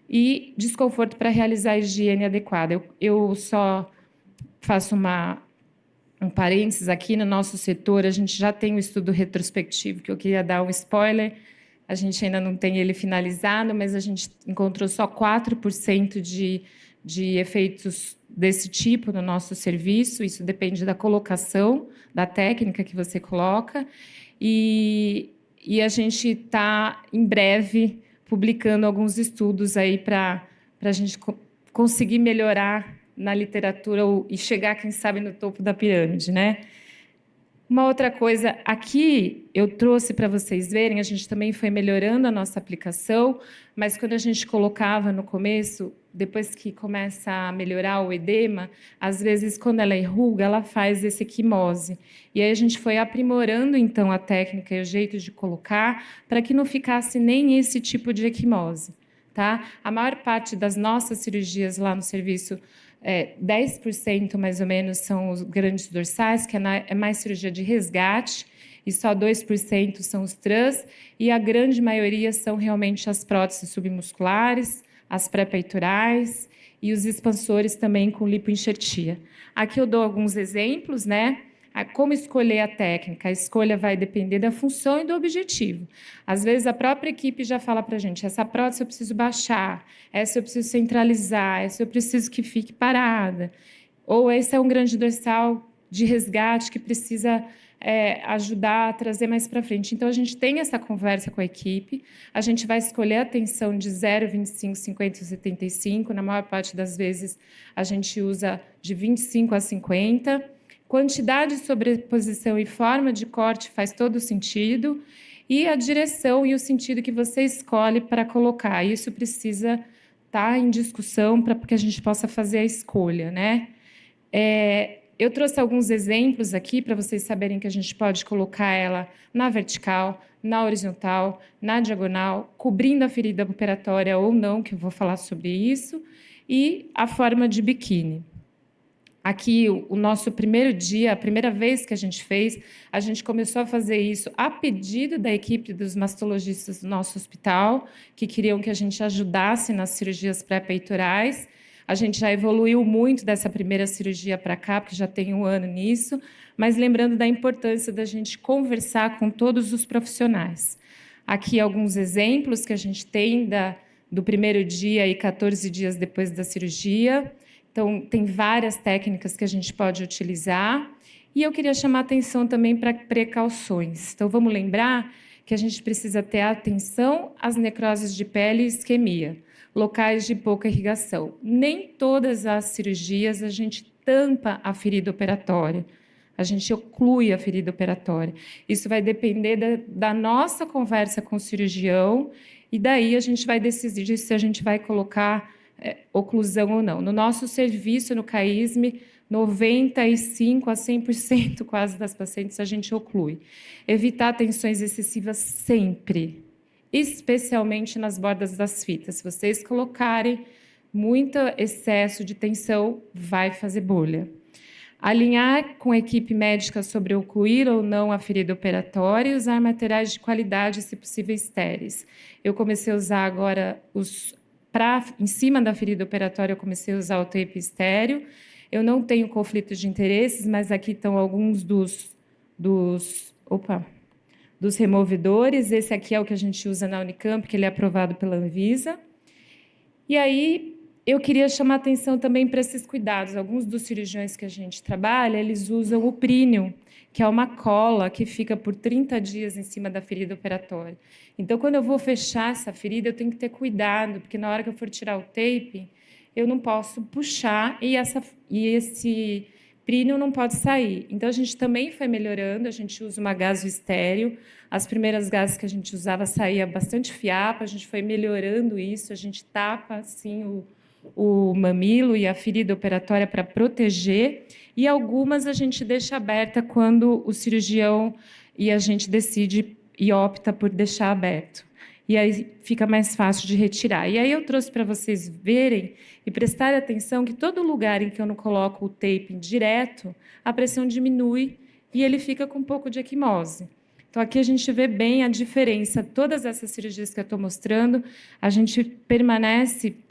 e desconforto para realizar a higiene adequada. Eu só faço um parênteses aqui, no nosso setor, a gente já tem um estudo retrospectivo, que eu queria dar um spoiler, a gente ainda não tem ele finalizado, mas a gente encontrou só 4% de efeitos desse tipo no nosso serviço, isso depende da colocação, da técnica que você coloca, e a gente está, em breve, publicando alguns estudos aí para a gente conseguir melhorar na literatura e chegar, quem sabe, no topo da pirâmide, né? Uma outra coisa, aqui eu trouxe para vocês verem, a gente também foi melhorando a nossa aplicação, mas quando a gente colocava no começo, depois que começa a melhorar o edema, às vezes, quando ela enruga, ela faz esse equimose. E aí a gente foi aprimorando, então, a técnica e o jeito de colocar, para que não ficasse nem esse tipo de equimose. Tá? A maior parte das nossas cirurgias lá no serviço, 10% mais ou menos são os grandes dorsais, que é mais cirurgia de resgate, e só 2% são os trans, e a grande maioria são realmente as próteses submusculares, as pré-peitorais e os expansores também com lipoenxertia. Aqui eu dou alguns exemplos, né? Como escolher a técnica? A escolha vai depender da função e do objetivo. Às vezes, a própria equipe já fala para a gente, essa prótese eu preciso baixar, essa eu preciso centralizar, essa eu preciso que fique parada. Ou esse é um grande dorsal de resgate que precisa ajudar a trazer mais para frente. Então, a gente tem essa conversa com a equipe, a gente vai escolher a tensão de 0, 25, 50 e 75, na maior parte das vezes a gente usa de 25 a 50. Quantidade de sobreposição e forma de corte faz todo sentido, e a direção e o sentido que você escolhe para colocar. Isso precisa estar em discussão para que a gente possa fazer a escolha, né? Eu trouxe alguns exemplos aqui para vocês saberem que a gente pode colocar ela na vertical, na horizontal, na diagonal, cobrindo a ferida operatória ou não, que eu vou falar sobre isso, e a forma de biquíni. Aqui, o nosso primeiro dia, a primeira vez que a gente começou a fazer isso a pedido da equipe dos mastologistas do nosso hospital, que queriam que a gente ajudasse nas cirurgias pré-peitorais. A gente já evoluiu muito dessa primeira cirurgia para cá, porque já tem 1 ano nisso, mas lembrando da importância da gente conversar com todos os profissionais. Aqui alguns exemplos que a gente tem do primeiro dia e 14 dias depois da cirurgia. Então, tem várias técnicas que a gente pode utilizar. E eu queria chamar a atenção também para precauções. Então, vamos lembrar que a gente precisa ter atenção às necroses de pele e isquemia, locais de pouca irrigação. Nem todas as cirurgias a gente tampa a ferida operatória, a gente oclui a ferida operatória. Isso vai depender da nossa conversa com o cirurgião, e daí a gente vai decidir se a gente vai colocar oclusão ou não. No nosso serviço, no CAISM, 95% a 100% quase das pacientes a gente oclui. Evitar tensões excessivas sempre, especialmente nas bordas das fitas. Se vocês colocarem muito excesso de tensão, vai fazer bolha. Alinhar com a equipe médica sobre ocluir ou não a ferida operatória e usar materiais de qualidade, se possível, estéreis. Eu comecei a usar agora em cima da ferida operatória, eu comecei a usar o tape estéreo. Eu não tenho conflito de interesses, mas aqui estão alguns dos removedores. Esse aqui é o que a gente usa na Unicamp, que ele é aprovado pela Anvisa. E aí, eu queria chamar atenção também para esses cuidados. Alguns dos cirurgiões que a gente trabalha, eles usam o Prínion, que é uma cola que fica por 30 dias em cima da ferida operatória. Então, quando eu vou fechar essa ferida, eu tenho que ter cuidado, porque na hora que eu for tirar o tape, eu não posso puxar e esse Prínion não pode sair. Então, a gente também foi melhorando, a gente usa uma gaso estéreo. As primeiras gases que a gente usava saía bastante fiapo, a gente foi melhorando isso, a gente tapa assim o mamilo e a ferida operatória para proteger, e algumas a gente deixa aberta quando o cirurgião e a gente decide e opta por deixar aberto. E aí fica mais fácil de retirar. E aí eu trouxe para vocês verem e prestarem atenção que todo lugar em que eu não coloco o tape direto, a pressão diminui e ele fica com um pouco de equimose. Então, aqui a gente vê bem a diferença. Todas essas cirurgias que eu estou mostrando, a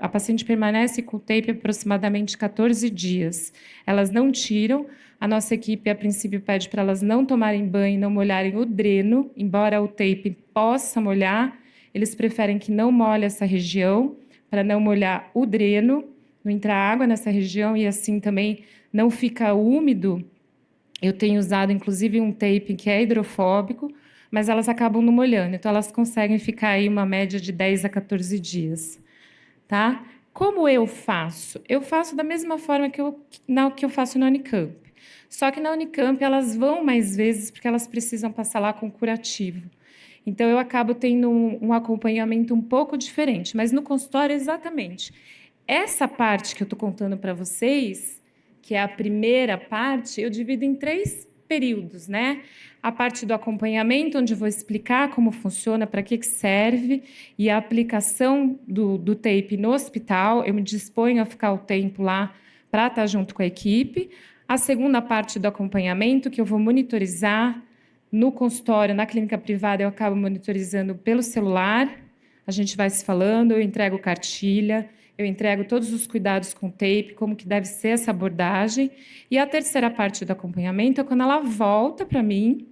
paciente permanece com o tape aproximadamente 14 dias. Elas não tiram. A nossa equipe, a princípio, pede para elas não tomarem banho e não molharem o dreno, embora o tape possa molhar, eles preferem que não molhe essa região, para não molhar o dreno, não entrar água nessa região e assim também não fica úmido. Eu tenho usado, inclusive, um tape que é hidrofóbico, mas elas acabam não molhando. Então, elas conseguem ficar aí uma média de 10 a 14 dias. Tá? Como eu faço? Eu faço da mesma forma que eu faço na Unicamp. Só que na Unicamp, elas vão mais vezes porque elas precisam passar lá com curativo. Então, eu acabo tendo um acompanhamento um pouco diferente. Mas no consultório, exatamente. Essa parte que eu estou contando para vocês, que é a primeira parte, eu divido em 3 períodos, né? A parte do acompanhamento, onde eu vou explicar como funciona, para que serve, e a aplicação do tape no hospital. Eu me disponho a ficar o tempo lá para estar junto com a equipe. A segunda parte do acompanhamento, que eu vou monitorizar no consultório, na clínica privada, eu acabo monitorizando pelo celular. A gente vai se falando, eu entrego cartilha, eu entrego todos os cuidados com o tape, como que deve ser essa abordagem. E a terceira parte do acompanhamento é quando ela volta para mim,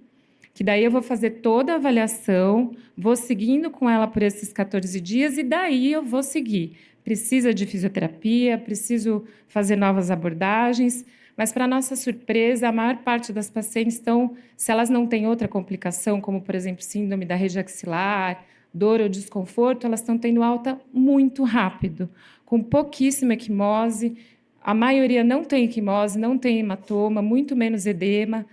que daí eu vou fazer toda a avaliação, vou seguindo com ela por esses 14 dias e daí eu vou seguir. Precisa de fisioterapia, preciso fazer novas abordagens, mas, para nossa surpresa, a maior parte das pacientes estão, se elas não têm outra complicação, como, por exemplo, síndrome da região axilar, dor ou desconforto, elas estão tendo alta muito rápido, com pouquíssima equimose. A maioria não tem equimose, não tem hematoma, muito menos edema.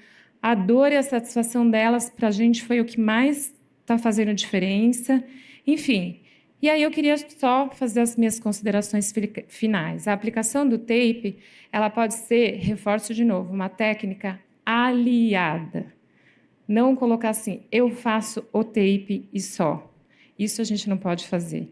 A dor e a satisfação delas, para a gente, foi o que mais está fazendo diferença. Enfim, e aí eu queria só fazer as minhas considerações finais. A aplicação do tape, ela pode ser, reforço de novo, uma técnica aliada. Não colocar assim, eu faço o tape e só. Isso a gente não pode fazer.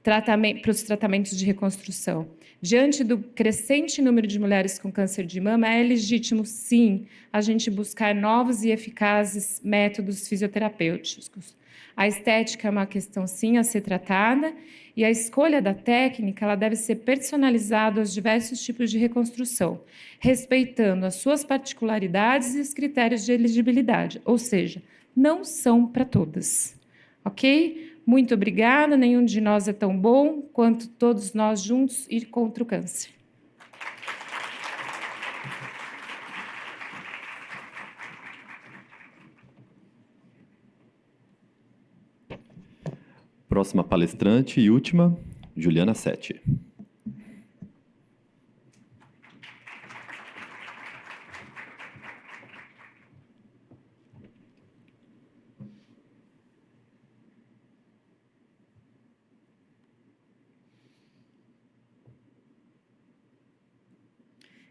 Para os tratamentos de reconstrução. Diante do crescente número de mulheres com câncer de mama, é legítimo, sim, a gente buscar novos e eficazes métodos fisioterapêuticos. A estética é uma questão, sim, a ser tratada, e a escolha da técnica ela deve ser personalizada aos diversos tipos de reconstrução, respeitando as suas particularidades e os critérios de elegibilidade, ou seja, não são para todas. Ok? Muito obrigada, nenhum de nós é tão bom quanto todos nós juntos ir contra o câncer. Próxima palestrante e última, Juliana Sete.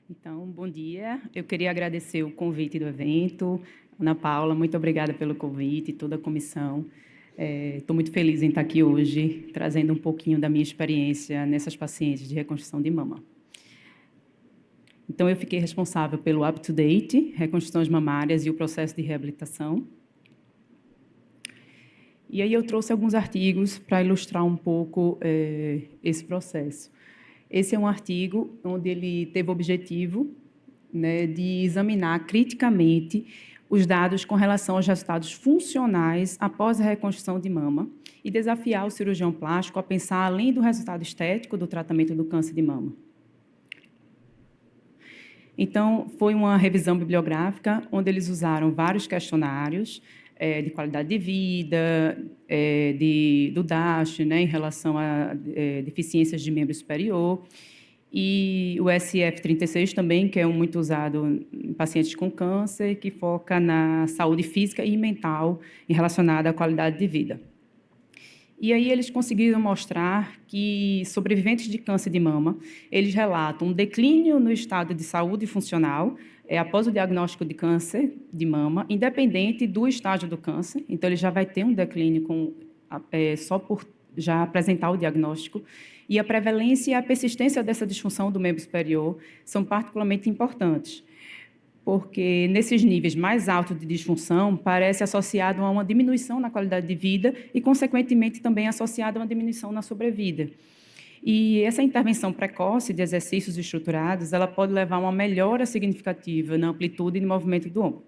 Então, bom dia. Eu queria agradecer o convite do evento. Ana Paula, muito obrigada pelo convite, toda a comissão. Estou muito feliz em estar aqui hoje, trazendo um pouquinho da minha experiência nessas pacientes de reconstrução de mama. Então, eu fiquei responsável pelo up-to-date, reconstruções mamárias e o processo de reabilitação. E aí eu trouxe alguns artigos para ilustrar um pouco esse processo. Esse é um artigo onde ele teve o objetivo, né, de examinar criticamente os dados com relação aos resultados funcionais após a reconstrução de mama e desafiar o cirurgião plástico a pensar além do resultado estético do tratamento do câncer de mama. Então, foi uma revisão bibliográfica onde eles usaram vários questionários de qualidade de vida, do DASH, né, em relação a deficiências de membro superior, e o SF36 também, que é muito usado em pacientes com câncer, que foca na saúde física e mental relacionada à qualidade de vida. E aí eles conseguiram mostrar que sobreviventes de câncer de mama, eles relatam um declínio no estado de saúde funcional após o diagnóstico de câncer de mama, independente do estágio do câncer. Então, ele já vai ter um declínio só por já apresentar o diagnóstico. E a prevalência e a persistência dessa disfunção do membro superior são particularmente importantes, porque nesses níveis mais altos de disfunção parece associado a uma diminuição na qualidade de vida e, consequentemente, também associado a uma diminuição na sobrevida. E essa intervenção precoce de exercícios estruturados, ela pode levar a uma melhora significativa na amplitude e no movimento do ombro.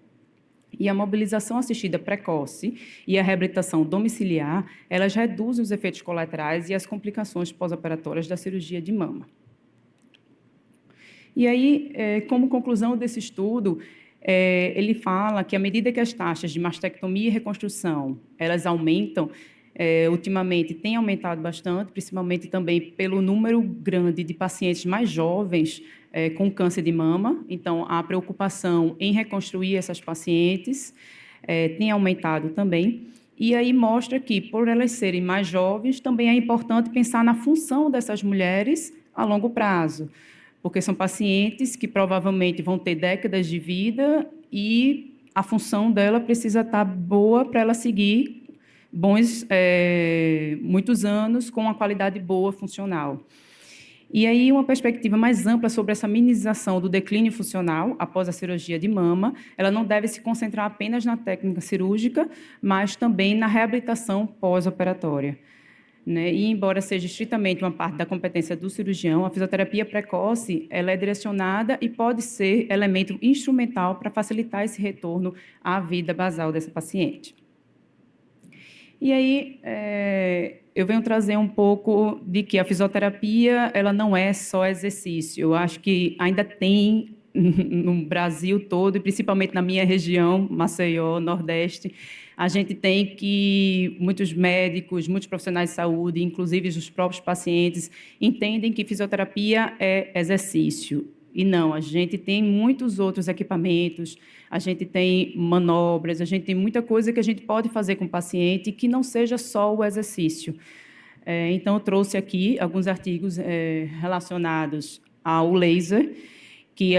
E a mobilização assistida precoce e a reabilitação domiciliar, elas reduzem os efeitos colaterais e as complicações pós-operatórias da cirurgia de mama. E aí, como conclusão desse estudo, ele fala que à medida que as taxas de mastectomia e reconstrução elas aumentam, ultimamente tem aumentado bastante, principalmente também pelo número grande de pacientes mais jovens com câncer de mama. Então, a preocupação em reconstruir essas pacientes tem aumentado também. E aí mostra que, por elas serem mais jovens, também é importante pensar na função dessas mulheres a longo prazo, porque são pacientes que provavelmente vão ter décadas de vida e a função dela precisa estar boa para ela seguir muitos anos com uma qualidade boa funcional. E aí uma perspectiva mais ampla sobre essa minimização do declínio funcional após a cirurgia de mama, ela não deve se concentrar apenas na técnica cirúrgica, mas também na reabilitação pós-operatória. Né? E, embora seja estritamente uma parte da competência do cirurgião, a fisioterapia precoce ela é direcionada e pode ser elemento instrumental para facilitar esse retorno à vida basal dessa paciente. E aí, eu venho trazer um pouco de que a fisioterapia ela não é só exercício. Eu acho que ainda tem, no Brasil todo, e principalmente na minha região, Maceió, Nordeste, a gente tem que muitos médicos, muitos profissionais de saúde, inclusive os próprios pacientes, entendem que fisioterapia é exercício. E não, a gente tem muitos outros equipamentos, a gente tem manobras, a gente tem muita coisa que a gente pode fazer com o paciente que não seja só o exercício. Então, eu trouxe aqui alguns artigos relacionados ao laser, que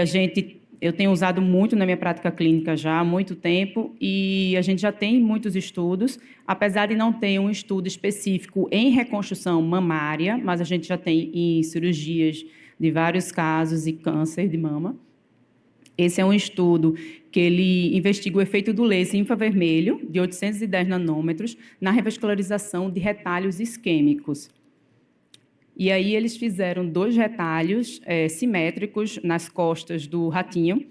eu tenho usado muito na minha prática clínica já há muito tempo, e a gente já tem muitos estudos, apesar de não ter um estudo específico em reconstrução mamária, mas a gente já tem em cirurgias de vários casos e câncer de mama. Esse é um estudo que ele investiga o efeito do laser infravermelho, de 810 nanômetros, na revascularização de retalhos isquêmicos. E aí eles fizeram 2 retalhos simétricos nas costas do ratinho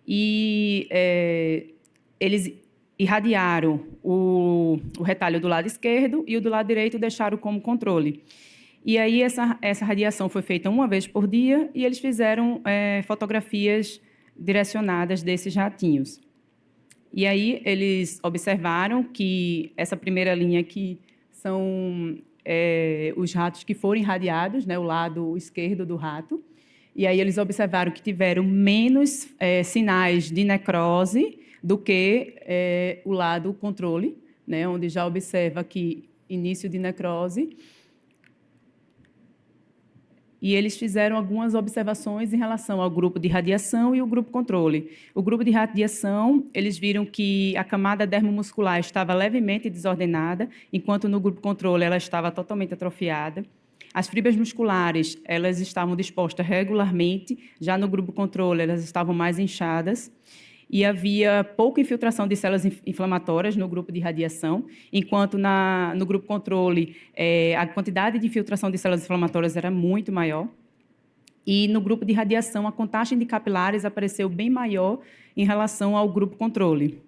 e eles irradiaram o retalho do lado esquerdo e o do lado direito deixaram como controle. E aí essa radiação foi feita uma vez por dia e eles fizeram fotografias direcionadas desses ratinhos. E aí eles observaram que essa primeira linha aqui são os ratos que foram irradiados, né, o lado esquerdo do rato. E aí eles observaram que tiveram menos sinais de necrose do que o lado controle, né, onde já observa aqui início de necrose. E eles fizeram algumas observações em relação ao grupo de radiação e o grupo controle. O grupo de radiação, eles viram que a camada dermomuscular estava levemente desordenada, enquanto no grupo controle ela estava totalmente atrofiada. As fibras musculares, elas estavam dispostas regularmente, já no grupo controle elas estavam mais inchadas. E havia pouca infiltração de células inflamatórias no grupo de radiação, enquanto no grupo controle a quantidade de infiltração de células inflamatórias era muito maior. E no grupo de radiação, a contagem de capilares apareceu bem maior em relação ao grupo controle.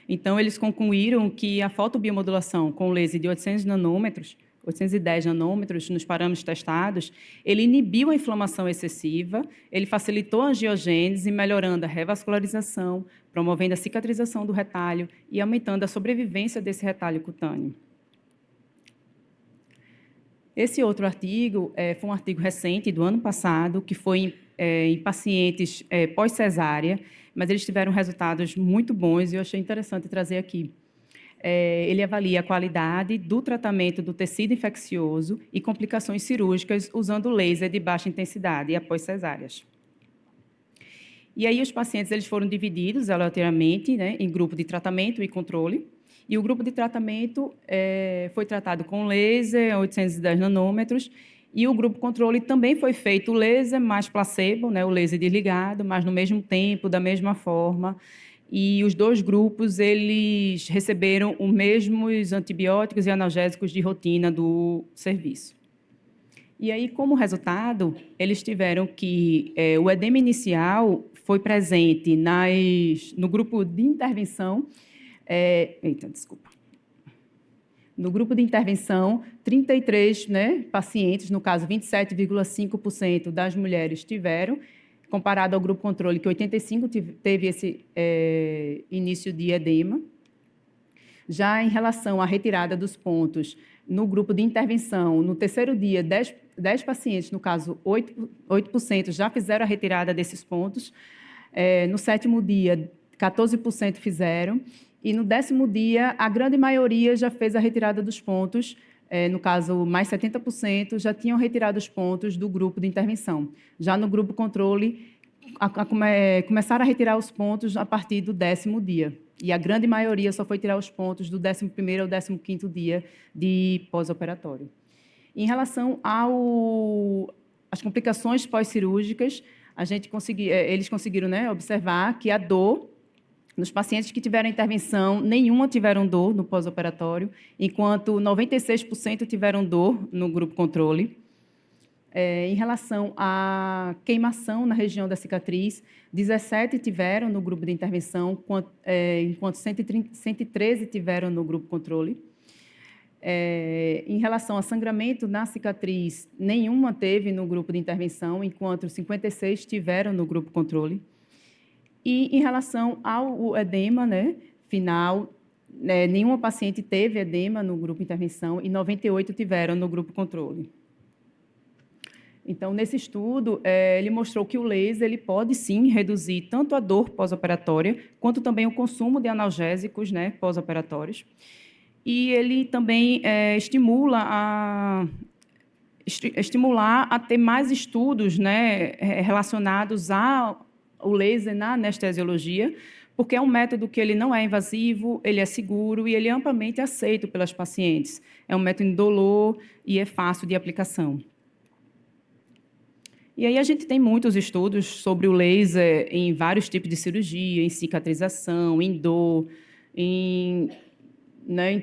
Então, eles concluíram que a fotobiomodulação com laser de 800 nanômetros, 810 nanômetros nos parâmetros testados, ele inibiu a inflamação excessiva, ele facilitou a angiogênese, melhorando a revascularização, promovendo a cicatrização do retalho e aumentando a sobrevivência desse retalho cutâneo. Esse outro artigo foi um artigo recente do ano passado, que foi em pacientes pós-cesárea, mas eles tiveram resultados muito bons e eu achei interessante trazer aqui. Ele avalia a qualidade do tratamento do tecido infeccioso e complicações cirúrgicas usando laser de baixa intensidade após cesáreas. E aí os pacientes eles foram divididos aleatoriamente, né, em grupo de tratamento e controle. E o grupo de tratamento foi tratado com laser, 810 nanômetros, e o grupo controle também foi feito o laser mais placebo, né, o laser desligado, mas no mesmo tempo, da mesma forma. E os dois grupos eles receberam os mesmos antibióticos e analgésicos de rotina do serviço. E aí, como resultado, eles tiveram que o edema inicial foi presente no grupo de intervenção. No grupo de intervenção, 33 pacientes, no caso 27,5% das mulheres tiveram, comparado ao grupo controle, que 85% teve esse início de edema. Já em relação à retirada dos pontos, no grupo de intervenção, no terceiro dia, 10 pacientes, no caso 8% já fizeram a retirada desses pontos. No sétimo dia, 14% fizeram. E no 10º dia, a grande maioria já fez a retirada dos pontos, no caso, mais 70% já tinham retirado os pontos do grupo de intervenção. Já no grupo controle, começaram a retirar os pontos a partir do 10º dia. E a grande maioria só foi tirar os pontos do 11º ao 15º dia de pós-operatório. Em relação às complicações pós-cirúrgicas, eles conseguiram observar que a dor, nos pacientes que tiveram intervenção, nenhuma tiveram dor no pós-operatório, enquanto 96% tiveram dor no grupo controle. Em relação à queimação na região da cicatriz, 17 tiveram no grupo de intervenção, enquanto 113 tiveram no grupo controle. Em relação a sangramento na cicatriz, nenhuma teve no grupo de intervenção, enquanto 56 tiveram no grupo controle. E, em relação ao edema final, nenhuma paciente teve edema no grupo de intervenção e 98 tiveram no grupo controle. Então, nesse estudo, ele mostrou que o laser ele pode, sim, reduzir tanto a dor pós-operatória, quanto também o consumo de analgésicos pós-operatórios. E ele também estimular a ter mais estudos relacionados ao laser na anestesiologia, porque é um método que ele não é invasivo, ele é seguro e ele é amplamente aceito pelas pacientes. É um método indolor e é fácil de aplicação. E aí a gente tem muitos estudos sobre o laser em vários tipos de cirurgia, em cicatrização, em dor, em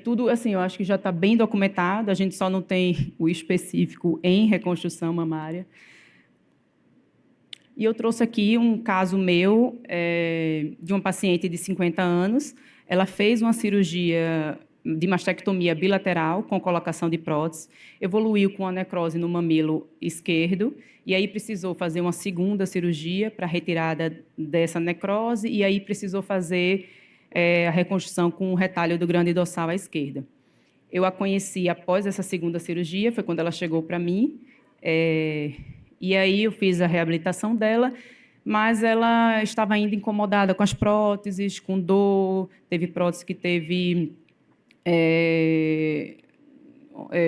tudo, assim, eu acho que já está bem documentado, a gente só não tem o específico em reconstrução mamária. E eu trouxe aqui um caso meu de uma paciente de 50 anos. Ela fez uma cirurgia de mastectomia bilateral com colocação de prótese, evoluiu com a necrose no mamilo esquerdo e aí precisou fazer uma segunda cirurgia para retirada dessa necrose e aí precisou fazer a reconstrução com o retalho do grande dorsal à esquerda. Eu a conheci após essa segunda cirurgia, foi quando ela chegou para mim. E aí eu fiz a reabilitação dela, mas ela estava ainda incomodada com as próteses, com dor, teve prótese que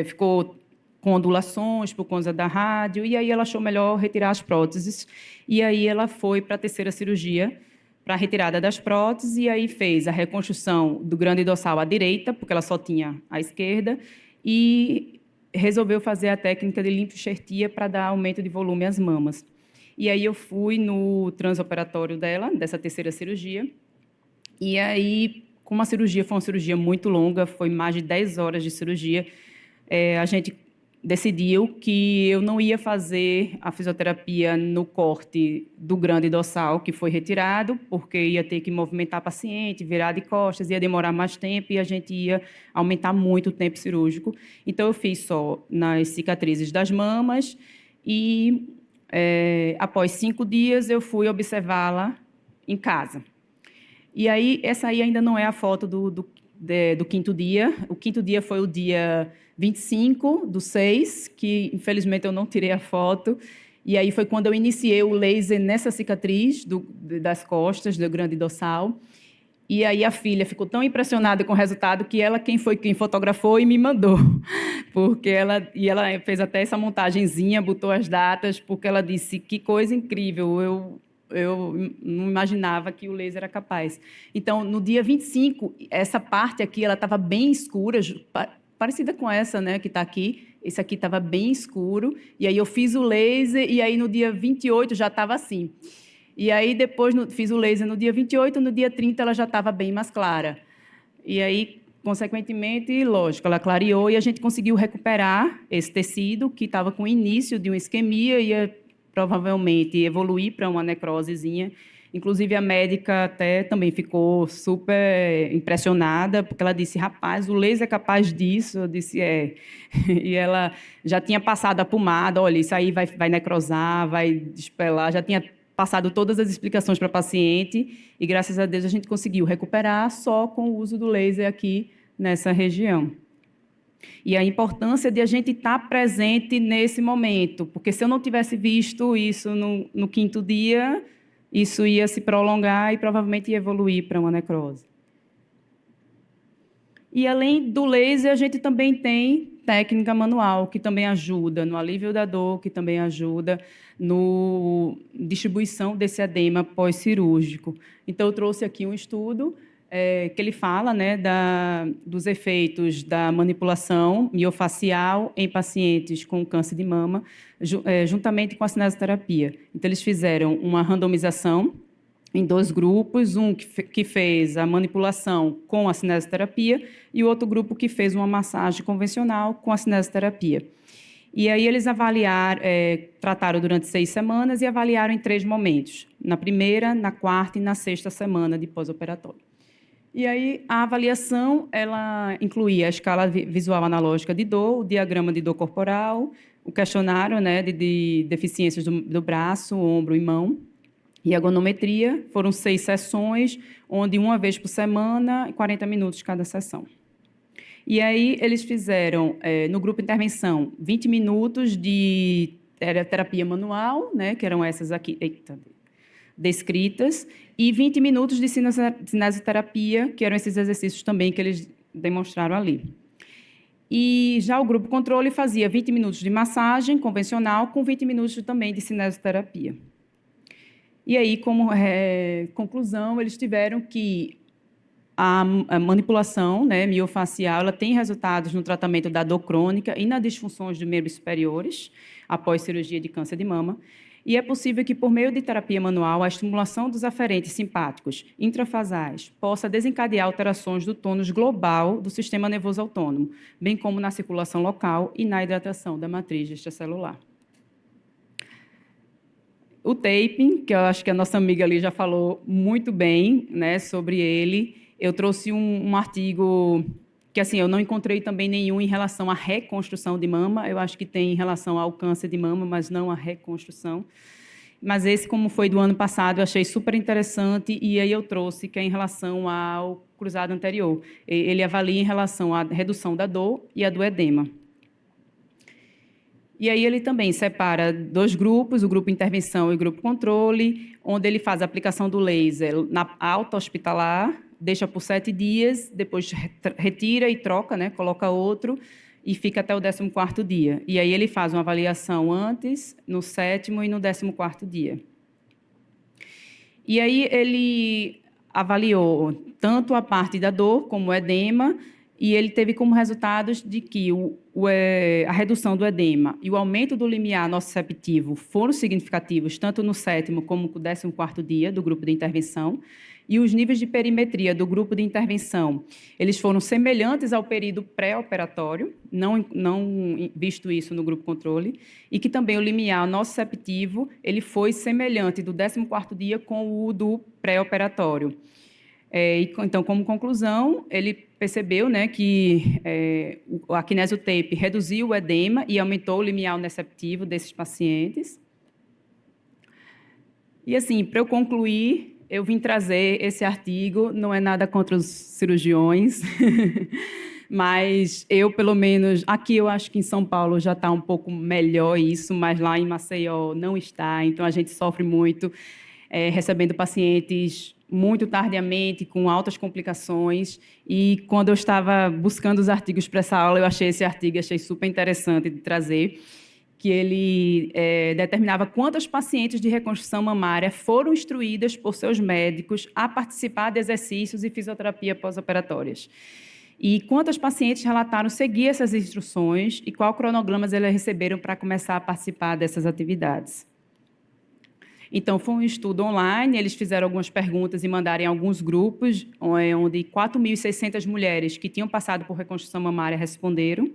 ficou com ondulações por conta da rádio, e aí ela achou melhor retirar as próteses. E aí ela foi para a terceira cirurgia, para a retirada das próteses, e aí fez a reconstrução do grande dorsal à direita, porque ela só tinha a esquerda, e resolveu fazer a técnica de linfoxertia para dar aumento de volume às mamas. E aí eu fui no transoperatório dela, dessa terceira cirurgia, e aí, como a cirurgia foi uma cirurgia muito longa, foi mais de 10 horas de cirurgia, a gente decidiu que eu não ia fazer a fisioterapia no corte do grande dorsal, que foi retirado, porque ia ter que movimentar a paciente, virar de costas, ia demorar mais tempo e a gente ia aumentar muito o tempo cirúrgico. Então, eu fiz só nas cicatrizes das mamas e, após 5 dias, eu fui observá-la em casa. E aí, essa aí ainda não é a foto do 5º dia. O 5º dia foi o dia 25/6, que infelizmente eu não tirei a foto. E aí foi quando eu iniciei o laser nessa cicatriz das costas, do grande dorsal. E aí a filha ficou tão impressionada com o resultado que quem fotografou e me mandou. Porque ela fez até essa montagenzinha, botou as datas, porque ela disse, que coisa incrível, eu não imaginava que o laser era capaz. Então, no dia 25, essa parte aqui ela estava bem escura, parecida com essa, né, que está aqui. Esse aqui estava bem escuro. E aí eu fiz o laser e aí no dia 28 já estava assim. E aí depois fiz o laser no dia 28, no dia 30 ela já estava bem mais clara. E aí, consequentemente, lógico, ela clareou e a gente conseguiu recuperar esse tecido que estava com o início de uma isquemia e ia provavelmente evoluir para uma necrosezinha. Inclusive, a médica até também ficou super impressionada, porque ela disse, rapaz, o laser é capaz disso? Eu disse, é. E ela já tinha passado a pomada, olha, isso aí vai necrosar, vai despelar, já tinha passado todas as explicações para a paciente e, graças a Deus, a gente conseguiu recuperar só com o uso do laser aqui nessa região. E a importância de a gente estar presente nesse momento, porque se eu não tivesse visto isso no 5º dia, isso ia se prolongar e provavelmente ia evoluir para uma necrose. E, além do laser, a gente também tem técnica manual, que também ajuda no alívio da dor, que também ajuda na distribuição desse edema pós-cirúrgico. Então, eu trouxe aqui um estudo que ele fala, né, dos efeitos da manipulação miofacial em pacientes com câncer de mama, juntamente com a cinesioterapia. Então, eles fizeram uma randomização em 2 grupos, um que fez a manipulação com a cinesioterapia e o outro grupo que fez uma massagem convencional com a cinesioterapia. E aí eles trataram durante 6 semanas e avaliaram em 3 momentos, na primeira, na 4ª e na 6ª semana de pós-operatório. E aí a avaliação ela incluía a escala visual analógica de dor, o diagrama de dor corporal, o questionário, né, de deficiências do braço, ombro e mão, e a ergonometria. Foram 6 sessões, onde uma vez por semana, 40 minutos cada sessão. E aí eles fizeram, no grupo intervenção, 20 minutos de terapia manual, né, que eram essas aqui, descritas, e 20 minutos de cinesioterapia, que eram esses exercícios também que eles demonstraram ali. E já o grupo controle fazia 20 minutos de massagem convencional com 20 minutos também de cinesioterapia. E aí, como conclusão, eles tiveram que a manipulação, né, miofacial, ela tem resultados no tratamento da dor crônica e nas disfunções dos membros superiores após cirurgia de câncer de mama. E é possível que, por meio de terapia manual, a estimulação dos aferentes simpáticos intrafasais possa desencadear alterações do tônus global do sistema nervoso autônomo, bem como na circulação local e na hidratação da matriz extracelular. O taping, que eu acho que a nossa amiga ali já falou muito bem, né, sobre ele. Eu trouxe um artigo que, assim, eu não encontrei também nenhum em relação à reconstrução de mama. Eu acho que tem em relação ao câncer de mama, mas não à reconstrução. Mas esse, como foi do ano passado, eu achei super interessante e aí eu trouxe que é em relação ao cruzado anterior. Ele avalia em relação à redução da dor e a do edema. E aí ele também separa 2 grupos, o grupo intervenção e o grupo controle, onde ele faz a aplicação do laser na alta hospitalar, deixa por 7 dias, depois retira e troca, né, coloca outro, e fica até o 14º dia. E aí ele faz uma avaliação antes, no 7º e no 14º dia. E aí ele avaliou tanto a parte da dor, como o edema, e ele teve como resultados de que a redução do edema e o aumento do limiar nociceptivo foram significativos, tanto no 7º como no 14º dia do grupo de intervenção, e os níveis de perimetria do grupo de intervenção, eles foram semelhantes ao período pré-operatório, não visto isso no grupo controle, e que também o limiar nociceptivo, ele foi semelhante do 14º dia com o do pré-operatório. Então, como conclusão, ele percebeu, né, que a kinesiotape reduziu o edema e aumentou o limiar nociceptivo desses pacientes. E, assim, para eu concluir, eu vim trazer esse artigo, não é nada contra os cirurgiões, mas eu, pelo menos, aqui eu acho que em São Paulo já está um pouco melhor isso, mas lá em Maceió não está, então a gente sofre muito recebendo pacientes muito tardiamente, com altas complicações, e quando eu estava buscando os artigos para essa aula, eu achei esse artigo, achei super interessante de trazer, que ele determinava quantas pacientes de reconstrução mamária foram instruídas por seus médicos a participar de exercícios e fisioterapia pós-operatórias. E quantas pacientes relataram seguir essas instruções e qual cronograma elas receberam para começar a participar dessas atividades. Então, foi um estudo online, eles fizeram algumas perguntas e mandaram em alguns grupos, onde 4.600 mulheres que tinham passado por reconstrução mamária responderam.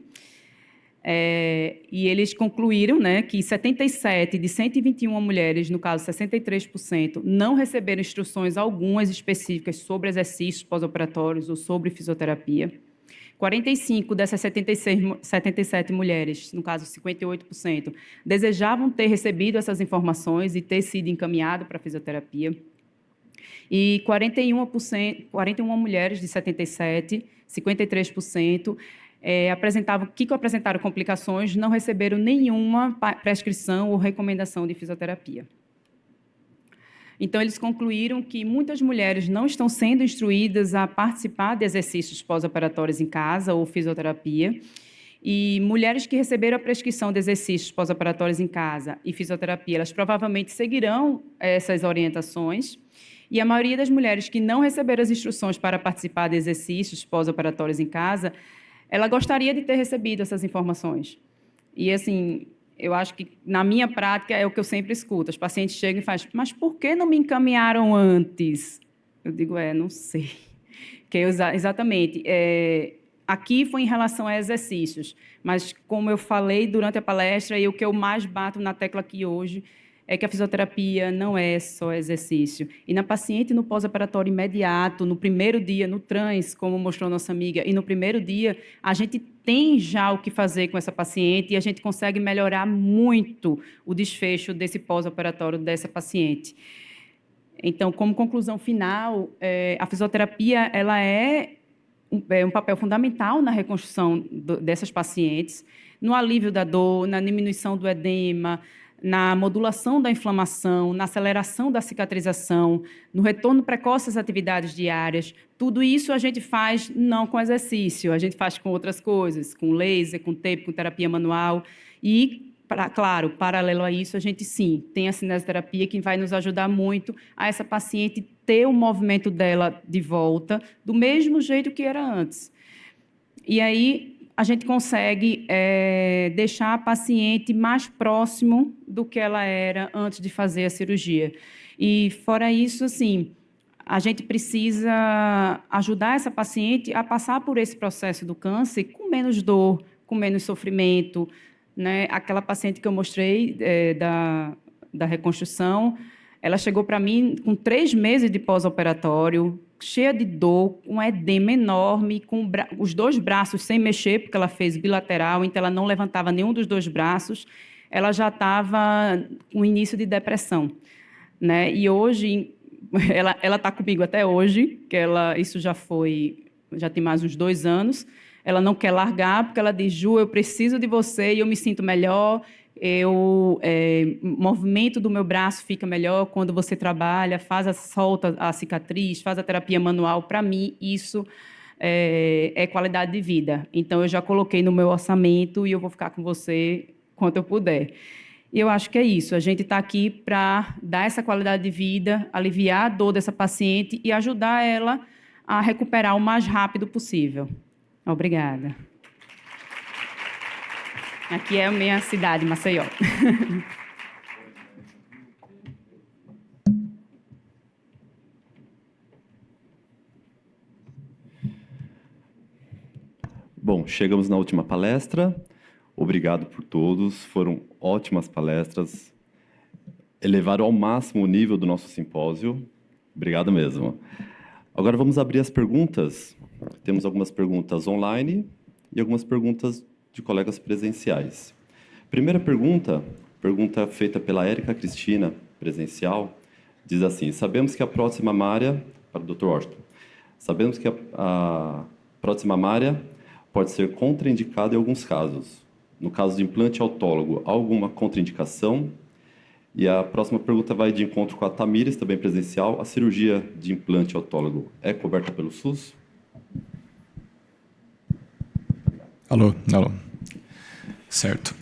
E eles concluíram, né, que 77 de 121 mulheres, no caso 63%, não receberam instruções algumas específicas sobre exercícios pós-operatórios ou sobre fisioterapia. 45 dessas 77 mulheres, no caso 58%, desejavam ter recebido essas informações e ter sido encaminhado para a fisioterapia. E 41 mulheres de 77, 53%, apresentaram complicações, não receberam nenhuma prescrição ou recomendação de fisioterapia. Então, eles concluíram que muitas mulheres não estão sendo instruídas a participar de exercícios pós-operatórios em casa ou fisioterapia, e mulheres que receberam a prescrição de exercícios pós-operatórios em casa e fisioterapia, elas provavelmente seguirão essas orientações, e a maioria das mulheres que não receberam as instruções para participar de exercícios pós-operatórios em casa, ela gostaria de ter recebido essas informações. E, assim, eu acho que, na minha prática, é o que eu sempre escuto. Os pacientes chegam e fazem, mas por que não me encaminharam antes? Eu digo, não sei. Que exatamente. Aqui foi em relação a exercícios, mas, como eu falei durante a palestra, e o que eu mais bato na tecla aqui hoje é que a fisioterapia não é só exercício. E na paciente, no pós-operatório imediato, no primeiro dia, no trans, como mostrou nossa amiga, e no primeiro dia, a gente tem já o que fazer com essa paciente e a gente consegue melhorar muito o desfecho desse pós-operatório dessa paciente. Então, como conclusão final, a fisioterapia ela é um papel fundamental na reconstrução dessas pacientes, no alívio da dor, na diminuição do edema, na modulação da inflamação, na aceleração da cicatrização, no retorno precoce às atividades diárias. Tudo isso a gente faz não com exercício, a gente faz com outras coisas, com laser, com tape, com terapia manual. E, claro, paralelo a isso, a gente, sim, tem a cinesioterapia que vai nos ajudar muito a essa paciente ter o movimento dela de volta do mesmo jeito que era antes. E aí a gente consegue deixar a paciente mais próximo do que ela era antes de fazer a cirurgia. E, fora isso, assim, a gente precisa ajudar essa paciente a passar por esse processo do câncer com menos dor, com menos sofrimento, né? Aquela paciente que eu mostrei da reconstrução, ela chegou para mim com 3 meses de pós-operatório, cheia de dor, com um edema enorme, com os 2 braços sem mexer, porque ela fez bilateral, então ela não levantava nenhum dos 2 braços, ela já estava com início de depressão, né? E hoje, ela está comigo até hoje, que isso já tem mais uns 2 anos, ela não quer largar, porque ela diz, Ju, eu preciso de você e eu me sinto melhor, o movimento do meu braço fica melhor quando você trabalha, solta a cicatriz, faz a terapia manual. Para mim, isso é qualidade de vida. Então, eu já coloquei no meu orçamento e eu vou ficar com você quanto eu puder. E eu acho que é isso. A gente está aqui para dar essa qualidade de vida, aliviar a dor dessa paciente e ajudar ela a recuperar o mais rápido possível. Obrigada. Aqui é a minha cidade, Maceió. Bom, chegamos na última palestra. Obrigado por todos. Foram ótimas palestras. Elevaram ao máximo o nível do nosso simpósio. Obrigado mesmo. Agora vamos abrir as perguntas. Temos algumas perguntas online e algumas perguntas de colegas presenciais. Primeira pergunta feita pela Érica Cristina, presencial, diz assim: sabemos que a próxima mamária, para o Dr. Washington, sabemos que a próxima mamária pode ser contraindicada em alguns casos. No caso de implante autólogo, há alguma contraindicação? E a próxima pergunta vai de encontro com a Tamires, também presencial. A cirurgia de implante autólogo é coberta pelo SUS? Alô. Certo.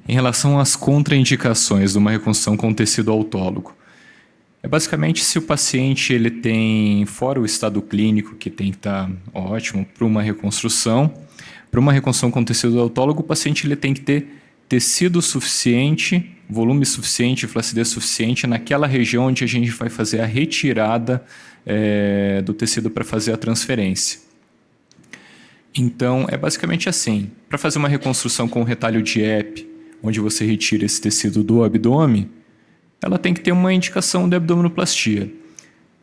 Em relação às contraindicações de uma reconstrução com tecido autólogo, basicamente se o paciente ele tem, fora o estado clínico, que tem que estar ótimo para uma reconstrução com tecido autólogo, o paciente ele tem que ter tecido suficiente, volume suficiente, flacidez suficiente naquela região onde a gente vai fazer a retirada do tecido para fazer a transferência. Então, é basicamente assim. Para fazer uma reconstrução com retalho de EP, onde você retira esse tecido do abdômen, ela tem que ter uma indicação de abdominoplastia.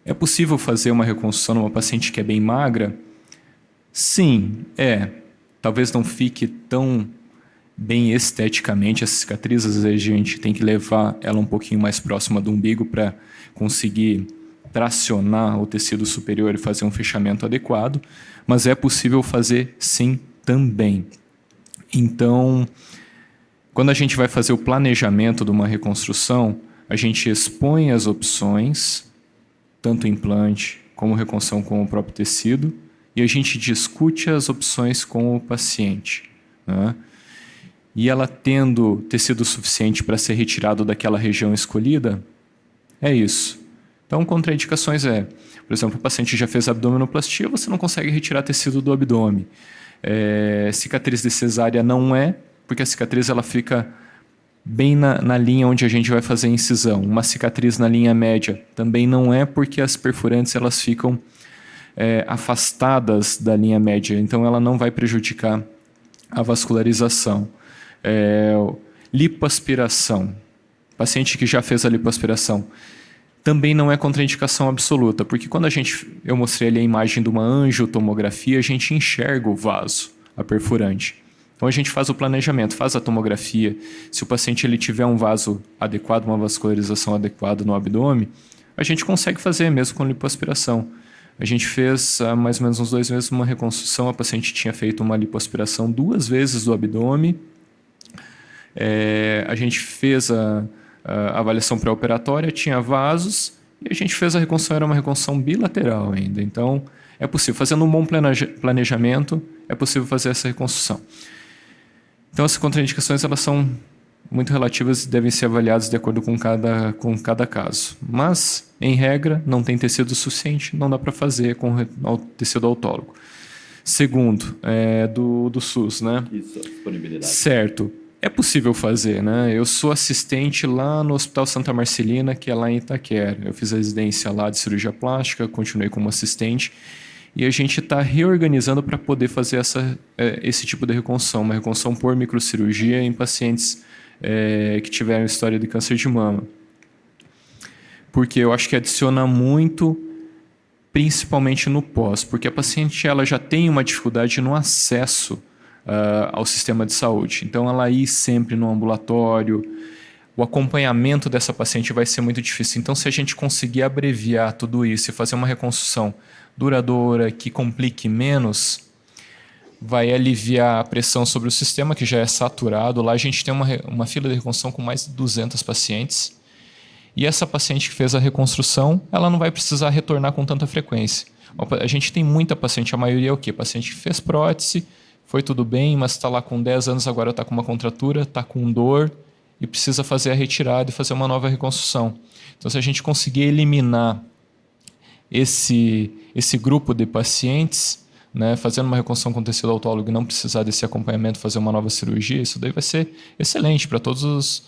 É possível fazer uma reconstrução numa paciente que é bem magra? Sim, Talvez não fique tão bem esteticamente essa cicatriz, às vezes a gente tem que levar ela um pouquinho mais próxima do umbigo para conseguir tracionar o tecido superior e fazer um fechamento adequado, mas é possível fazer sim também. Então, quando a gente vai fazer o planejamento de uma reconstrução, a gente expõe as opções, tanto implante como reconstrução com o próprio tecido, e a gente discute as opções com o paciente, né? E ela tendo tecido suficiente para ser retirado daquela região escolhida, é isso. Então, contraindicações por exemplo, o paciente já fez abdominoplastia, você não consegue retirar tecido do abdômen. Cicatriz de cesárea não porque a cicatriz ela fica bem na linha onde a gente vai fazer a incisão. Uma cicatriz na linha média também não porque as perfurantes elas ficam afastadas da linha média, então ela não vai prejudicar a vascularização. Lipoaspiração. Paciente que já fez a lipoaspiração também não é contraindicação absoluta, porque quando eu mostrei ali a imagem de uma angiotomografia, a gente enxerga o vaso, a perfurante. Então a gente faz o planejamento, faz a tomografia. Se o paciente ele tiver um vaso adequado, uma vascularização adequada no abdômen, a gente consegue fazer mesmo com lipoaspiração. A gente fez há mais ou menos uns 2 meses uma reconstrução, a paciente tinha feito uma lipoaspiração 2 vezes do abdômen. A gente fez a avaliação pré-operatória, tinha vasos, e a gente fez a reconstrução, era uma reconstrução bilateral ainda. Então, é possível. Fazendo um bom planejamento, é possível fazer essa reconstrução. Então, as contraindicações elas são muito relativas e devem ser avaliadas de acordo com cada caso. Mas, em regra, não tem tecido suficiente, não dá para fazer com tecido autólogo. Segundo, do SUS, né? Isso, a disponibilidade. Certo. É possível fazer, né? Eu sou assistente lá no Hospital Santa Marcelina, que é lá em Itaquera. Eu fiz a residência lá de cirurgia plástica, continuei como assistente, e a gente está reorganizando para poder fazer esse tipo de reconstrução, uma reconstrução por microcirurgia em pacientes que tiveram história de câncer de mama. Porque eu acho que adiciona muito, principalmente no pós, porque a paciente ela já tem uma dificuldade no acesso ao sistema de saúde. Então, ela ir sempre no ambulatório, o acompanhamento dessa paciente vai ser muito difícil. Então, se a gente conseguir abreviar tudo isso e fazer uma reconstrução duradoura, que complique menos, vai aliviar a pressão sobre o sistema, que já é saturado. Lá a gente tem uma fila de reconstrução com mais de 200 pacientes. E essa paciente que fez a reconstrução, ela não vai precisar retornar com tanta frequência. A gente tem muita paciente, a maioria é o quê? Paciente que fez prótese, foi tudo bem, mas está lá com 10 anos, agora está com uma contratura, está com dor e precisa fazer a retirada e fazer uma nova reconstrução. Então, se a gente conseguir eliminar esse grupo de pacientes, né, fazendo uma reconstrução com tecido autólogo e não precisar desse acompanhamento, fazer uma nova cirurgia, isso daí vai ser excelente para todos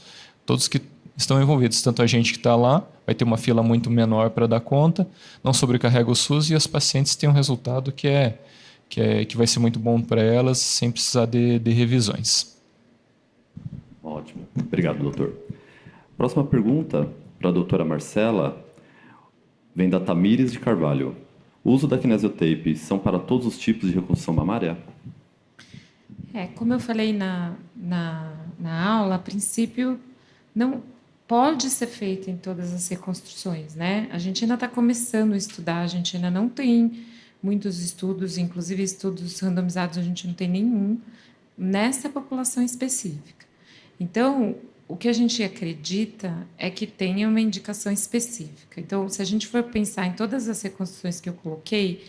que estão envolvidos. Tanto a gente que está lá, vai ter uma fila muito menor para dar conta, não sobrecarrega o SUS e as pacientes têm um resultado que vai ser muito bom para elas, sem precisar de revisões. Ótimo. Obrigado, doutor. Próxima pergunta para a doutora Marcela vem da Tamires de Carvalho. O uso da kinesiotape são para todos os tipos de reconstrução mamária? Como eu falei na aula, a princípio não pode ser feito em todas as reconstruções, né? A gente ainda está começando a estudar, a gente ainda não tem muitos estudos, inclusive estudos randomizados, a gente não tem nenhum nessa população específica. Então, o que a gente acredita é que tenha uma indicação específica. Então, se a gente for pensar em todas as reconstruções que eu coloquei,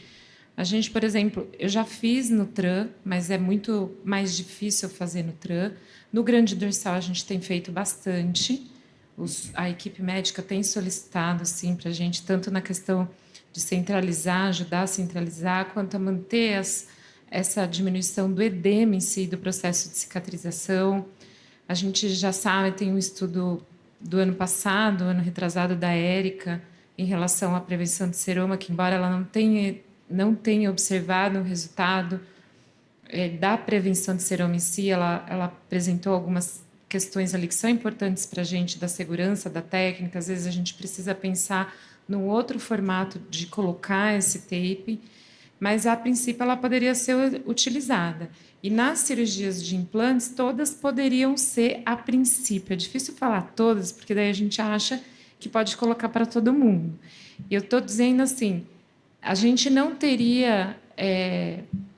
a gente, por exemplo, eu já fiz no TRAN, mas é muito mais difícil fazer no TRAN. No grande dorsal, a gente tem feito bastante. A equipe médica tem solicitado, sim, para a gente, tanto na questão de centralizar, ajudar a centralizar, quanto a manter essa diminuição do edema em si, do processo de cicatrização. A gente já sabe, tem um estudo do ano passado, ano retrasado, da Érica, em relação à prevenção de seroma, que, embora ela não tenha observado o resultado da prevenção de seroma em si, ela apresentou algumas questões ali que são importantes para a gente, da segurança, da técnica. Às vezes a gente precisa pensar num outro formato de colocar esse tape, mas a princípio ela poderia ser utilizada. E nas cirurgias de implantes, todas poderiam ser a princípio. É difícil falar todas, porque daí a gente acha que pode colocar para todo mundo. E eu estou dizendo assim, a gente não teria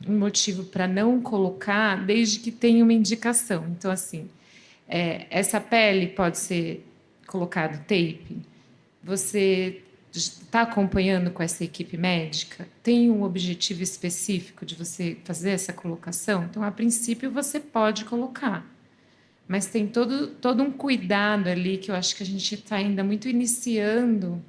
um motivo para não colocar, desde que tenha uma indicação. Então, assim, essa pele pode ser colocado tape? Você está acompanhando com essa equipe médica? Tem um objetivo específico de você fazer essa colocação? Então, a princípio, você pode colocar. Mas tem todo um cuidado ali, que eu acho que a gente está ainda muito iniciando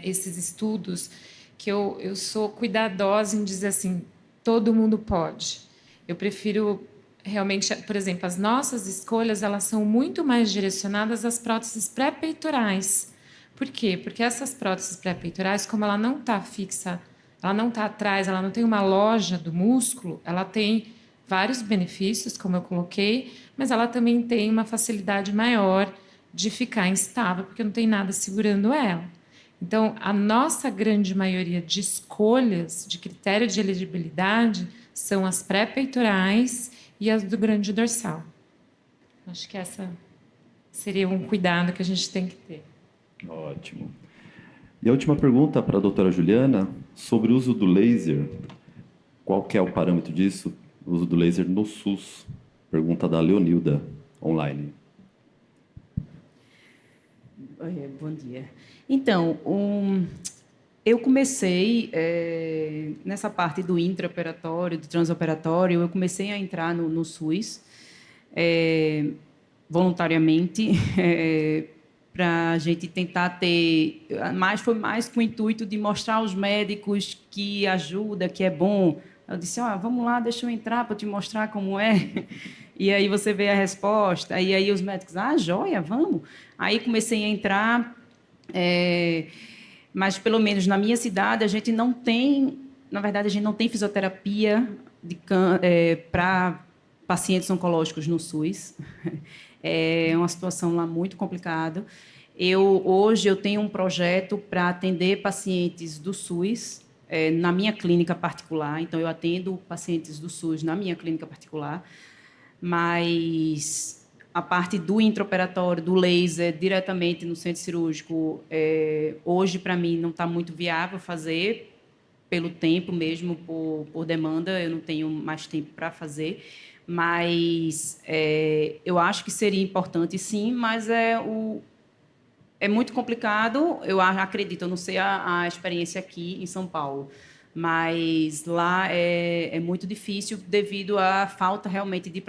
esses estudos, que eu sou cuidadosa em dizer assim, todo mundo pode. Eu prefiro realmente, por exemplo, as nossas escolhas, elas são muito mais direcionadas às próteses pré-peitorais. Por quê? Porque essas próteses pré-peitorais, como ela não está fixa, ela não está atrás, ela não tem uma loja do músculo, ela tem vários benefícios, como eu coloquei, mas ela também tem uma facilidade maior de ficar instável, porque não tem nada segurando ela. Então, a nossa grande maioria de escolhas, de critério de elegibilidade, são as pré-peitorais e as do grande dorsal. Acho que essa seria um cuidado que a gente tem que ter. Ótimo. E a última pergunta para a doutora Juliana, sobre o uso do laser. Qual que é o parâmetro disso? O uso do laser no SUS. Pergunta da Leonilda, online. Bom dia. Então, eu comecei, nessa parte do intraoperatório, do transoperatório, eu comecei a entrar no SUS voluntariamente, para a gente tentar ter... Foi mais com o intuito de mostrar aos médicos que ajuda, que é bom. Eu disse, vamos lá, deixa eu entrar para te mostrar como é. E aí você vê a resposta. E aí os médicos, joia, vamos. Aí comecei a entrar, mas pelo menos na minha cidade a gente não tem, na verdade a gente não tem fisioterapia para pacientes oncológicos no SUS. É uma situação lá muito complicada. Hoje eu tenho um projeto para atender pacientes do SUS na minha clínica particular. Então, eu atendo pacientes do SUS na minha clínica particular, mas a parte do intraoperatório, do laser, diretamente no centro cirúrgico, hoje, para mim, não está muito viável fazer, pelo tempo mesmo, por demanda, eu não tenho mais tempo para fazer. Mas eu acho que seria importante, sim, mas é muito complicado, eu acredito, eu não sei a experiência aqui em São Paulo, mas lá é muito difícil devido à falta realmente de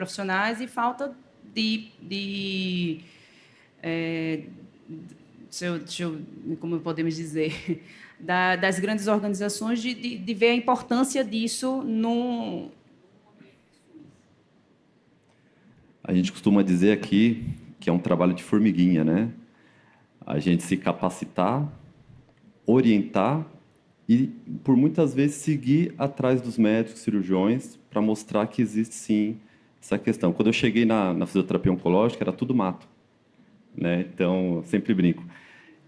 como podemos dizer, das grandes organizações, de ver a importância disso no... A gente costuma dizer aqui que é um trabalho de formiguinha, né? A gente se capacitar, orientar e, por muitas vezes, seguir atrás dos médicos, cirurgiões, para mostrar que existe, sim, essa questão. Quando eu cheguei na fisioterapia oncológica, era tudo mato, né? Então, eu sempre brinco.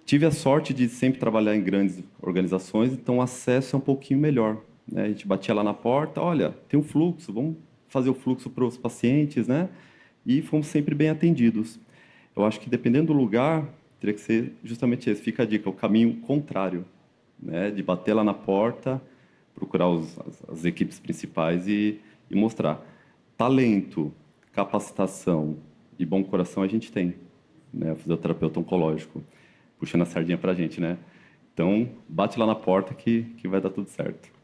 Tive a sorte de sempre trabalhar em grandes organizações, então o acesso é um pouquinho melhor, né? A gente batia lá na porta, olha, tem um fluxo, vamos fazer o fluxo para os pacientes, né? E fomos sempre bem atendidos. Eu acho que, dependendo do lugar, teria que ser justamente esse. Fica a dica, o caminho contrário, né? De bater lá na porta, procurar as equipes principais e mostrar. Talento, capacitação e bom coração a gente tem, né? O fisioterapeuta oncológico, puxando a sardinha para a gente, né? Então, bate lá na porta que vai dar tudo certo.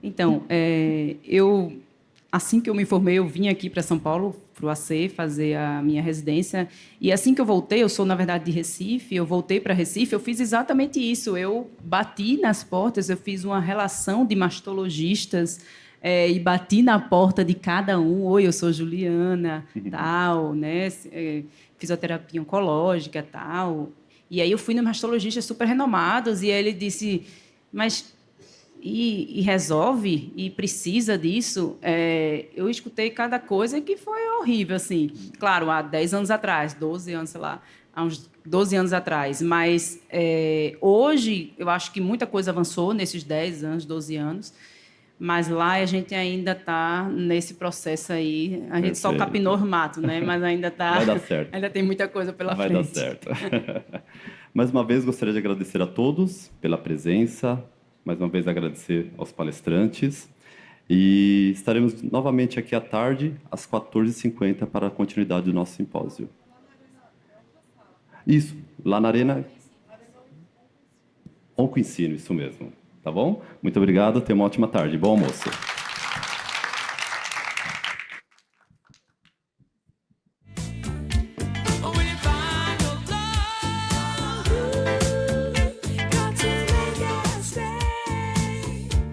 Então, assim que eu me formei, eu vim aqui para São Paulo, para o AC, fazer a minha residência. E assim que eu voltei, eu sou, na verdade, de Recife, eu voltei para Recife, eu fiz exatamente isso. Eu bati nas portas, eu fiz uma relação de mastologistas e bati na porta de cada um. Oi, eu sou Juliana, tal, né? Fisioterapia oncológica, tal. E aí eu fui no mastologistas super renomados e aí ele disse, mas... E resolve, e precisa disso, eu escutei cada coisa que foi horrível, assim. Claro, há 10 anos atrás, 12 anos, sei lá, há uns 12 anos atrás. Mas hoje, eu acho que muita coisa avançou nesses 10 anos, 12 anos. Mas lá a gente ainda está nesse processo aí. A gente só capinou os matos, né? Mas ainda está... Vai dar certo. Ainda tem muita coisa pela frente. Vai dar certo. Mais uma vez, gostaria de agradecer a todos pela presença. Mais uma vez, agradecer aos palestrantes. E estaremos novamente aqui à tarde, às 14h50, para a continuidade do nosso simpósio. Isso, lá na Arena Oncoensino, isso mesmo. Tá bom? Muito obrigado, tenha uma ótima tarde. Bom almoço.